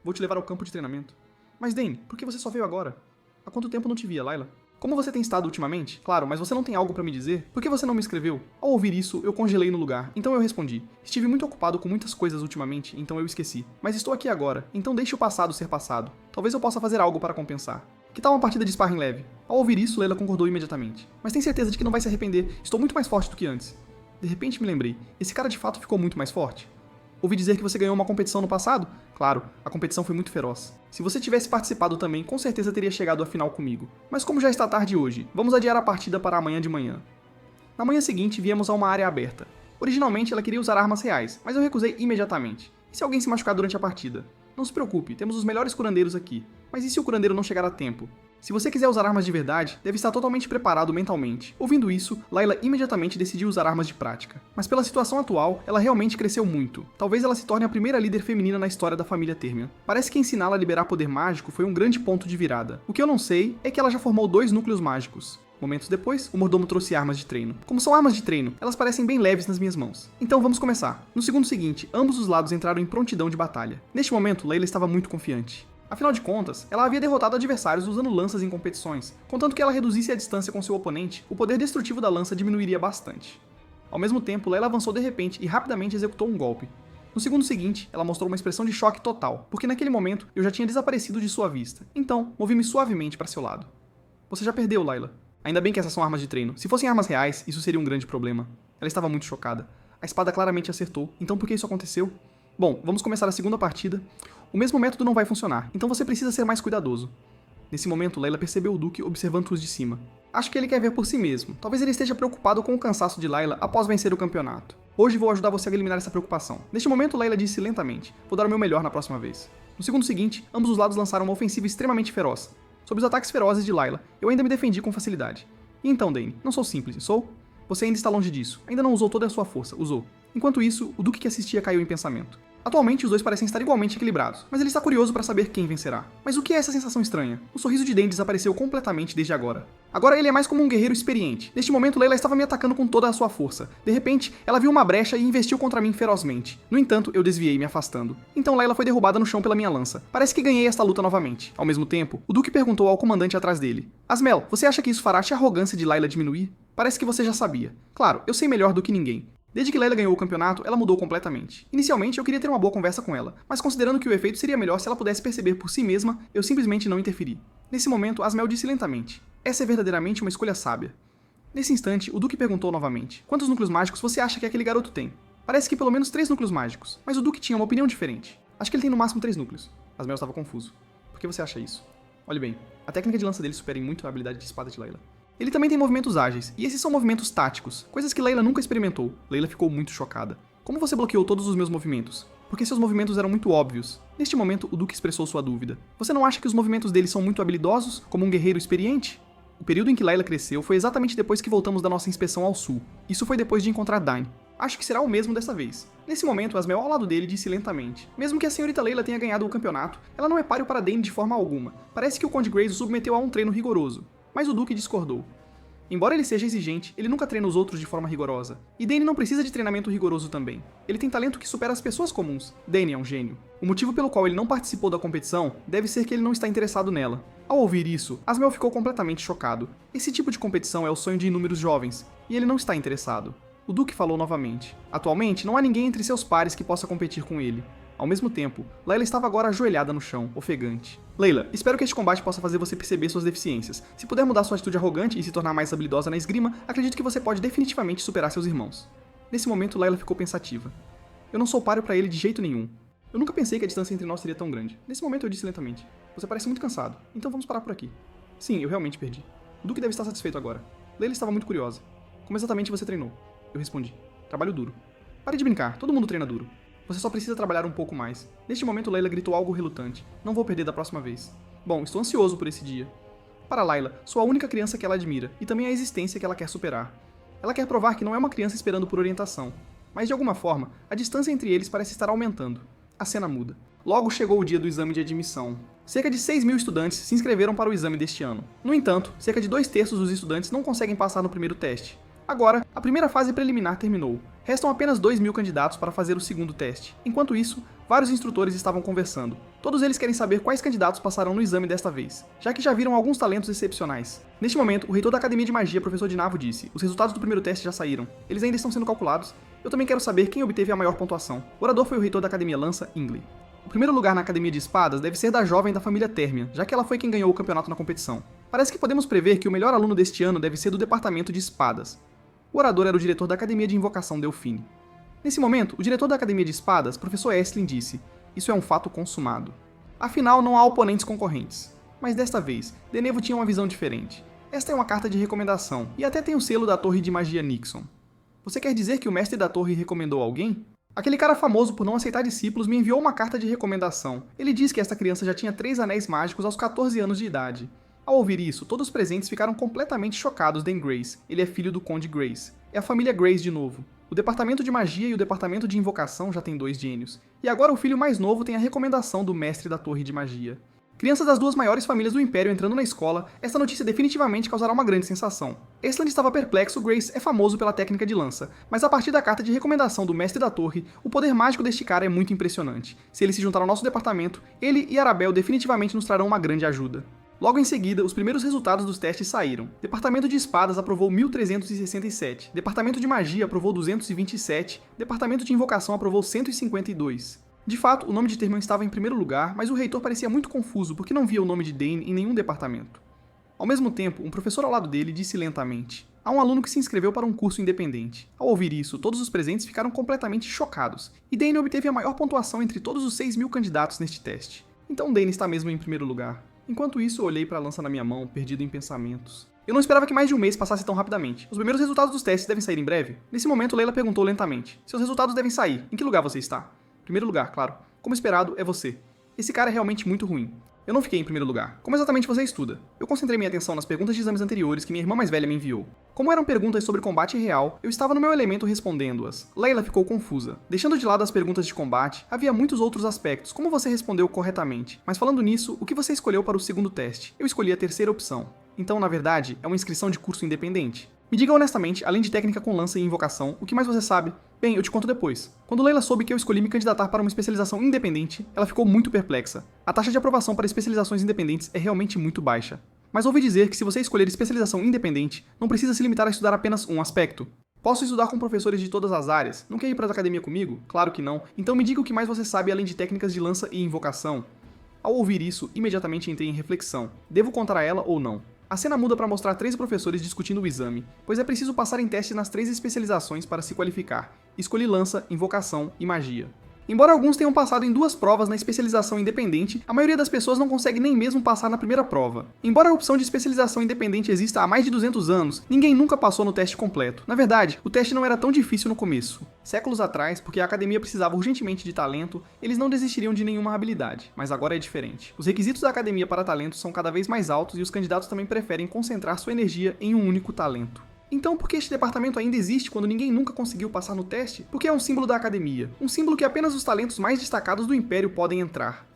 Vou te levar ao campo de treinamento. Mas Dane, por que você só veio agora? Há quanto tempo não te via, Layla? Como você tem estado ultimamente? Claro, mas você não tem algo para me dizer? Por que você não me escreveu? Ao ouvir isso, eu congelei no lugar, então eu respondi: estive muito ocupado com muitas coisas ultimamente, então eu esqueci. Mas estou aqui agora, então deixe o passado ser passado. Talvez eu possa fazer algo para compensar. Que tal uma partida de sparring leve? Ao ouvir isso, Layla concordou imediatamente. Mas tem certeza de que não vai se arrepender? Estou muito mais forte do que antes. De repente me lembrei, esse cara de fato ficou muito mais forte? Ouvi dizer que você ganhou uma competição no passado? Claro, a competição foi muito feroz. Se você tivesse participado também, com certeza teria chegado à final comigo. Mas como já está tarde hoje, vamos adiar a partida para amanhã de manhã. Na manhã seguinte, viemos a uma área aberta. Originalmente, ela queria usar armas reais, mas eu recusei imediatamente. E se alguém se machucar durante a partida? Não se preocupe, temos os melhores curandeiros aqui. Mas e se o curandeiro não chegar a tempo? Se você quiser usar armas de verdade, deve estar totalmente preparado mentalmente. Ouvindo isso, Layla imediatamente decidiu usar armas de prática. Mas pela situação atual, ela realmente cresceu muito. Talvez ela se torne a primeira líder feminina na história da família Termian. Parece que ensiná-la a liberar poder mágico foi um grande ponto de virada. O que eu não sei é que ela já formou 2 núcleos mágicos. Momentos depois, o mordomo trouxe armas de treino. Como são armas de treino, elas parecem bem leves nas minhas mãos. Então vamos começar. No segundo seguinte, ambos os lados entraram em prontidão de batalha. Neste momento, Layla estava muito confiante. Afinal de contas, ela havia derrotado adversários usando lanças em competições. Contanto que ela reduzisse a distância com seu oponente, o poder destrutivo da lança diminuiria bastante. Ao mesmo tempo, Layla avançou de repente e rapidamente executou um golpe. No segundo seguinte, ela mostrou uma expressão de choque total, porque naquele momento eu já tinha desaparecido de sua vista. Então, movi-me suavemente para seu lado. Você já perdeu, Layla. Ainda bem que essas são armas de treino. Se fossem armas reais, isso seria um grande problema. Ela estava muito chocada. A espada claramente acertou, então por que isso aconteceu? Bom, vamos começar a segunda partida. O mesmo método não vai funcionar, então você precisa ser mais cuidadoso. Nesse momento, Layla percebeu o Duque observando-os de cima. Acho que ele quer ver por si mesmo. Talvez ele esteja preocupado com o cansaço de Layla após vencer o campeonato. Hoje vou ajudar você a eliminar essa preocupação. Neste momento, Layla disse lentamente: vou dar o meu melhor na próxima vez. No segundo seguinte, ambos os lados lançaram uma ofensiva extremamente feroz. Sob os ataques ferozes de Layla, eu ainda me defendi com facilidade. E então, Dane, não sou simples, sou? Você ainda está longe disso. Ainda não usou toda a sua força, usou. Enquanto isso, o Duque que assistia caiu em pensamento. Atualmente, os dois parecem estar igualmente equilibrados, mas ele está curioso para saber quem vencerá. Mas o que é essa sensação estranha? O sorriso de Dane desapareceu completamente desde agora. Agora ele é mais como um guerreiro experiente. Neste momento, Layla estava me atacando com toda a sua força. De repente, ela viu uma brecha e investiu contra mim ferozmente. No entanto, eu desviei, me afastando. Então Layla foi derrubada no chão pela minha lança. Parece que ganhei esta luta novamente. Ao mesmo tempo, o Duque perguntou ao comandante atrás dele: Asmel, você acha que isso fará a arrogância de Layla diminuir? Parece que você já sabia. Claro, eu sei melhor do que ninguém. Desde que Layla ganhou o campeonato, ela mudou completamente. Inicialmente, eu queria ter uma boa conversa com ela, mas considerando que o efeito seria melhor se ela pudesse perceber por si mesma, eu simplesmente não interferi. Nesse momento, Asmel disse lentamente: essa é verdadeiramente uma escolha sábia. Nesse instante, o Duque perguntou novamente: quantos núcleos mágicos você acha que aquele garoto tem? Parece que pelo menos 3 núcleos mágicos, mas o Duque tinha uma opinião diferente. Acho que ele tem no máximo 3 núcleos. Asmel estava confuso. Por que você acha isso? Olhe bem, a técnica de lança dele supera em muito a habilidade de espada de Layla. Ele também tem movimentos ágeis, e esses são movimentos táticos, coisas que Layla nunca experimentou. Layla ficou muito chocada. Como você bloqueou todos os meus movimentos? Porque seus movimentos eram muito óbvios. Neste momento, o Duque expressou sua dúvida. Você não acha que os movimentos dele são muito habilidosos, como um guerreiro experiente? O período em que Layla cresceu foi exatamente depois que voltamos da nossa inspeção ao sul. Isso foi depois de encontrar Dine. Acho que será o mesmo dessa vez. Nesse momento, Asmel ao lado dele disse lentamente: mesmo que a senhorita Layla tenha ganhado o campeonato, ela não é páreo para Dane de forma alguma. Parece que o Conde Grace o submeteu a um treino rigoroso. Mas o Duque discordou. Embora ele seja exigente, ele nunca treina os outros de forma rigorosa. E Dane não precisa de treinamento rigoroso também. Ele tem talento que supera as pessoas comuns. Dane é um gênio. O motivo pelo qual ele não participou da competição deve ser que ele não está interessado nela. Ao ouvir isso, Asmel ficou completamente chocado. Esse tipo de competição é o sonho de inúmeros jovens, e ele não está interessado. O Duque falou novamente. Atualmente, não há ninguém entre seus pares que possa competir com ele. Ao mesmo tempo, Layla estava agora ajoelhada no chão, ofegante. Layla, espero que este combate possa fazer você perceber suas deficiências. Se puder mudar sua atitude arrogante e se tornar mais habilidosa na esgrima, acredito que você pode definitivamente superar seus irmãos. Nesse momento, Layla ficou pensativa. Eu não sou páreo para ele de jeito nenhum. Eu nunca pensei que a distância entre nós seria tão grande. Nesse momento eu disse lentamente: você parece muito cansado, então vamos parar por aqui. Sim, eu realmente perdi. O Duque deve estar satisfeito agora. Layla estava muito curiosa. Como exatamente você treinou? Eu respondi: trabalho duro. Pare de brincar, todo mundo treina duro. Você só precisa trabalhar um pouco mais. Neste momento, Layla gritou algo relutante. Não vou perder da próxima vez. Bom, estou ansioso por esse dia. Para Layla, sou a única criança que ela admira, e também a existência que ela quer superar. Ela quer provar que não é uma criança esperando por orientação. Mas de alguma forma, a distância entre eles parece estar aumentando. A cena muda. Logo chegou o dia do exame de admissão. Cerca de 6.000 estudantes se inscreveram para o exame deste ano. No entanto, cerca de 2/3 dos estudantes não conseguem passar no primeiro teste. Agora, a primeira fase preliminar terminou. Restam apenas 2.000 candidatos para fazer o segundo teste. Enquanto isso, vários instrutores estavam conversando. Todos eles querem saber quais candidatos passarão no exame desta vez, já que já viram alguns talentos excepcionais. Neste momento, o reitor da Academia de Magia, professor Dinavo, disse: os resultados do primeiro teste já saíram. Eles ainda estão sendo calculados. Eu também quero saber quem obteve a maior pontuação. O orador foi o reitor da Academia Lança, Ingley. O primeiro lugar na Academia de Espadas deve ser da jovem da família Thermian, já que ela foi quem ganhou o campeonato na competição. Parece que podemos prever que o melhor aluno deste ano deve ser do Departamento de Espadas. O orador era o diretor da Academia de Invocação Delfine. Nesse momento, o diretor da Academia de Espadas, professor Estlin, disse: isso é um fato consumado. Afinal, não há oponentes concorrentes. Mas desta vez, Denevo tinha uma visão diferente. Esta é uma carta de recomendação, e até tem o selo da Torre de Magia Nixon. Você quer dizer que o mestre da torre recomendou alguém? Aquele cara famoso por não aceitar discípulos me enviou uma carta de recomendação. Ele diz que esta criança já tinha 3 anéis mágicos aos 14 anos de idade. Ao ouvir isso, todos os presentes ficaram completamente chocados de Grace. Ele é filho do Conde Grace. É a família Grace de novo. O departamento de magia e o departamento de invocação já tem 2 gênios. E agora o filho mais novo tem a recomendação do mestre da torre de magia. Crianças das duas maiores famílias do Império entrando na escola, esta notícia definitivamente causará uma grande sensação. Estland estava perplexo. Grace é famoso pela técnica de lança, mas a partir da carta de recomendação do Mestre da Torre, o poder mágico deste cara é muito impressionante. Se ele se juntar ao nosso departamento, ele e Arabelle definitivamente nos trarão uma grande ajuda. Logo em seguida, os primeiros resultados dos testes saíram. Departamento de Espadas aprovou 1367, Departamento de Magia aprovou 227, Departamento de Invocação aprovou 152. De fato, o nome de Termion estava em primeiro lugar, mas o reitor parecia muito confuso porque não via o nome de Dane em nenhum departamento. Ao mesmo tempo, um professor ao lado dele disse lentamente: há um aluno que se inscreveu para um curso independente. Ao ouvir isso, todos os presentes ficaram completamente chocados, e Dane obteve a maior pontuação entre todos os 6.000 candidatos neste teste. Então Dane está mesmo em primeiro lugar. Enquanto isso, eu olhei para a lança na minha mão, perdido em pensamentos. Eu não esperava que mais de um mês passasse tão rapidamente. Os primeiros resultados dos testes devem sair em breve? Nesse momento, Layla perguntou lentamente: seus resultados devem sair. Em que lugar você está? Primeiro lugar, claro. Como esperado, é você. Esse cara é realmente muito ruim. Eu não fiquei em primeiro lugar. Como exatamente você estuda? Eu concentrei minha atenção nas perguntas de exames anteriores que minha irmã mais velha me enviou. Como eram perguntas sobre combate real, eu estava no meu elemento respondendo-as. Layla ficou confusa. Deixando de lado as perguntas de combate, havia muitos outros aspectos, como você respondeu corretamente. Mas falando nisso, o que você escolheu para o segundo teste? Eu escolhi a terceira opção. Então, na verdade, é uma inscrição de curso independente. Me diga honestamente, além de técnica com lança e invocação, o que mais você sabe? Bem, eu te conto depois. Quando Layla soube que eu escolhi me candidatar para uma especialização independente, ela ficou muito perplexa. A taxa de aprovação para especializações independentes é realmente muito baixa. Mas ouvi dizer que se você escolher especialização independente, não precisa se limitar a estudar apenas um aspecto. Posso estudar com professores de todas as áreas? Não quer ir para a academia comigo? Claro que não. Então me diga o que mais você sabe além de técnicas de lança e invocação. Ao ouvir isso, imediatamente entrei em reflexão. Devo contar a ela ou não? A cena muda para mostrar 3 professores discutindo o exame, pois é preciso passar em teste nas 3 especializações para se qualificar. Escolhi lança, invocação e magia. Embora alguns tenham passado em 2 provas na especialização independente, a maioria das pessoas não consegue nem mesmo passar na primeira prova. Embora a opção de especialização independente exista há mais de 200 anos, ninguém nunca passou no teste completo. Na verdade, o teste não era tão difícil no começo. Séculos atrás, porque a academia precisava urgentemente de talento, eles não desistiriam de nenhuma habilidade, mas agora é diferente. Os requisitos da academia para talento são cada vez mais altos e os candidatos também preferem concentrar sua energia em um único talento. Então, por que este departamento ainda existe quando ninguém nunca conseguiu passar no teste? Porque é um símbolo da academia, um símbolo que apenas os talentos mais destacados do Império podem entrar.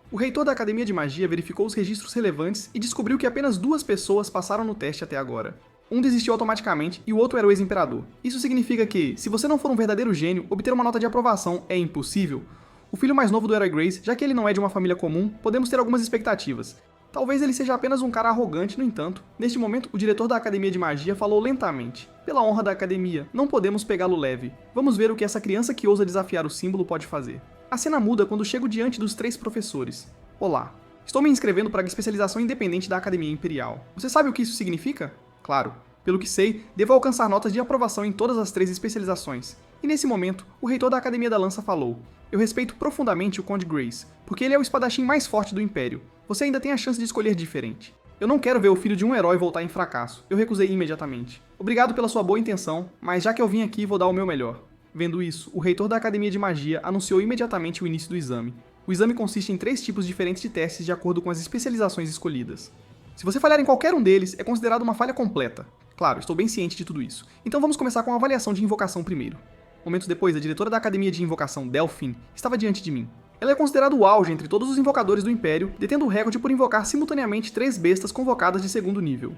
O reitor da Academia de Magia verificou os registros relevantes e descobriu que apenas 2 pessoas passaram no teste até agora. Um desistiu automaticamente e o outro era o ex-imperador. Isso significa que, se você não for um verdadeiro gênio, obter uma nota de aprovação é impossível. O filho mais novo do herói Grace, já que ele não é de uma família comum, podemos ter algumas expectativas. Talvez ele seja apenas um cara arrogante, no entanto. Neste momento, o diretor da Academia de Magia falou lentamente: pela honra da Academia, não podemos pegá-lo leve. Vamos ver o que essa criança que ousa desafiar o símbolo pode fazer. A cena muda quando chego diante dos 3 professores. Olá. Estou me inscrevendo para a especialização independente da Academia Imperial. Você sabe o que isso significa? Claro. Pelo que sei, devo alcançar notas de aprovação em todas as 3 especializações. E nesse momento, o reitor da Academia da Lança falou: eu respeito profundamente o Conde Grace, porque ele é o espadachim mais forte do Império. Você ainda tem a chance de escolher diferente. Eu não quero ver o filho de um herói voltar em fracasso. Eu recusei imediatamente. Obrigado pela sua boa intenção, mas já que eu vim aqui, vou dar o meu melhor. Vendo isso, o reitor da Academia de Magia anunciou imediatamente o início do exame. O exame consiste em 3 tipos diferentes de testes de acordo com as especializações escolhidas. Se você falhar em qualquer um deles, é considerado uma falha completa. Claro, estou bem ciente de tudo isso. Então vamos começar com a avaliação de invocação primeiro. Momentos depois, a diretora da Academia de Invocação, Delphine, estava diante de mim. Ela é considerada o auge entre todos os invocadores do Império, detendo o recorde por invocar simultaneamente 3 bestas convocadas de segundo nível.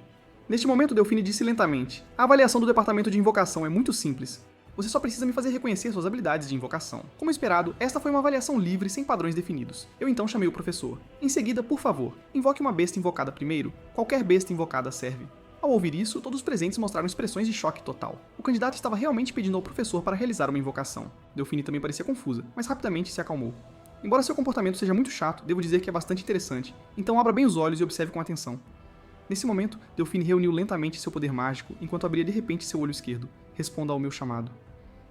Neste momento, Delphine disse lentamente: a avaliação do departamento de invocação é muito simples. Você só precisa me fazer reconhecer suas habilidades de invocação. Como esperado, esta foi uma avaliação livre, sem padrões definidos. Eu então chamei o professor. Em seguida, por favor, invoque uma besta invocada primeiro. Qualquer besta invocada serve. Ao ouvir isso, todos os presentes mostraram expressões de choque total. O candidato estava realmente pedindo ao professor para realizar uma invocação. Delphine também parecia confusa, mas rapidamente se acalmou. Embora seu comportamento seja muito chato, devo dizer que é bastante interessante, então abra bem os olhos e observe com atenção. Nesse momento, Delphine reuniu lentamente seu poder mágico, enquanto abria de repente seu olho esquerdo. Responda ao meu chamado.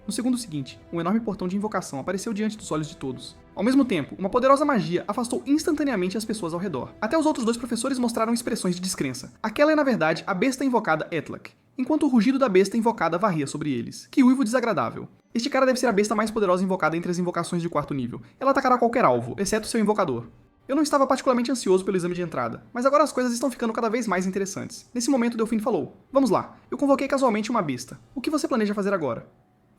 No segundo seguinte, um enorme portão de invocação apareceu diante dos olhos de todos. Ao mesmo tempo, uma poderosa magia afastou instantaneamente as pessoas ao redor. Até os outros 2 professores mostraram expressões de descrença. Aquela é, na verdade, a besta invocada Etlak, enquanto o rugido da besta invocada varria sobre eles. Que uivo desagradável. Este cara deve ser a besta mais poderosa invocada entre as invocações de 4º nível. Ela atacará qualquer alvo, exceto seu invocador. Eu não estava particularmente ansioso pelo exame de entrada, mas agora as coisas estão ficando cada vez mais interessantes. Nesse momento, Delphine falou: vamos lá, eu convoquei casualmente uma besta. O que você planeja fazer agora?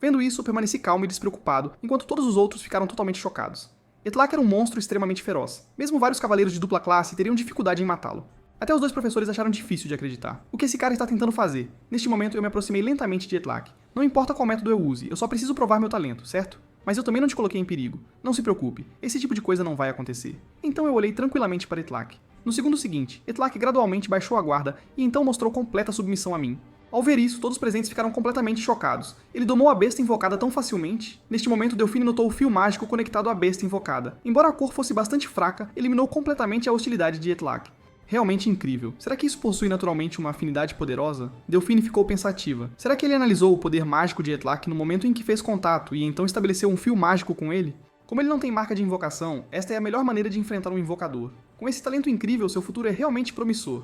Vendo isso, eu permaneci calmo e despreocupado, enquanto todos os outros ficaram totalmente chocados. Etlak era um monstro extremamente feroz. Mesmo vários cavaleiros de dupla classe teriam dificuldade em matá-lo. Até os dois professores acharam difícil de acreditar. O que esse cara está tentando fazer? Neste momento eu me aproximei lentamente de Etlak. Não importa qual método eu use, eu só preciso provar meu talento, certo? Mas eu também não te coloquei em perigo. Não se preocupe, esse tipo de coisa não vai acontecer. Então eu olhei tranquilamente para Etlak. No segundo seguinte, Etlak gradualmente baixou a guarda e então mostrou completa submissão a mim. Ao ver isso, todos os presentes ficaram completamente chocados. Ele domou a besta invocada tão facilmente. Neste momento, Delphine notou o fio mágico conectado à besta invocada. Embora a cor fosse bastante fraca, eliminou completamente a hostilidade de Etlak. Realmente incrível. Será que isso possui naturalmente uma afinidade poderosa? Delphine ficou pensativa. Será que ele analisou o poder mágico de Etlak no momento em que fez contato e então estabeleceu um fio mágico com ele? Como ele não tem marca de invocação, esta é a melhor maneira de enfrentar um invocador. Com esse talento incrível, seu futuro é realmente promissor.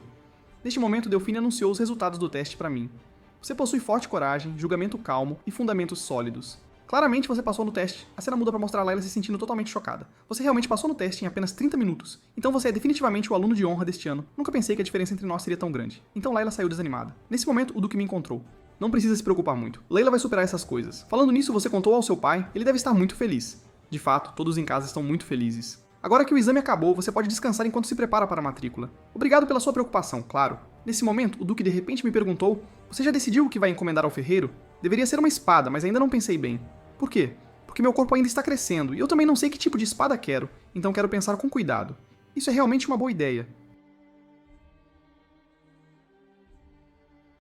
Neste momento, Delphine anunciou os resultados do teste para mim. Você possui forte coragem, julgamento calmo e fundamentos sólidos. Claramente você passou no teste. A cena muda para mostrar a Layla se sentindo totalmente chocada. Você realmente passou no teste em apenas 30 minutos. Então você é definitivamente o aluno de honra deste ano. Nunca pensei que a diferença entre nós seria tão grande. Então Layla saiu desanimada. Nesse momento, o Duque me encontrou. Não precisa se preocupar muito. Layla vai superar essas coisas. Falando nisso, você contou ao seu pai, ele deve estar muito feliz. De fato, todos em casa estão muito felizes. Agora que o exame acabou, você pode descansar enquanto se prepara para a matrícula. Obrigado pela sua preocupação, claro. Nesse momento, o Duque de repente me perguntou: você já decidiu o que vai encomendar ao ferreiro? Deveria ser uma espada, mas ainda não pensei bem. Por quê? Porque meu corpo ainda está crescendo, e eu também não sei que tipo de espada quero, então quero pensar com cuidado. Isso é realmente uma boa ideia.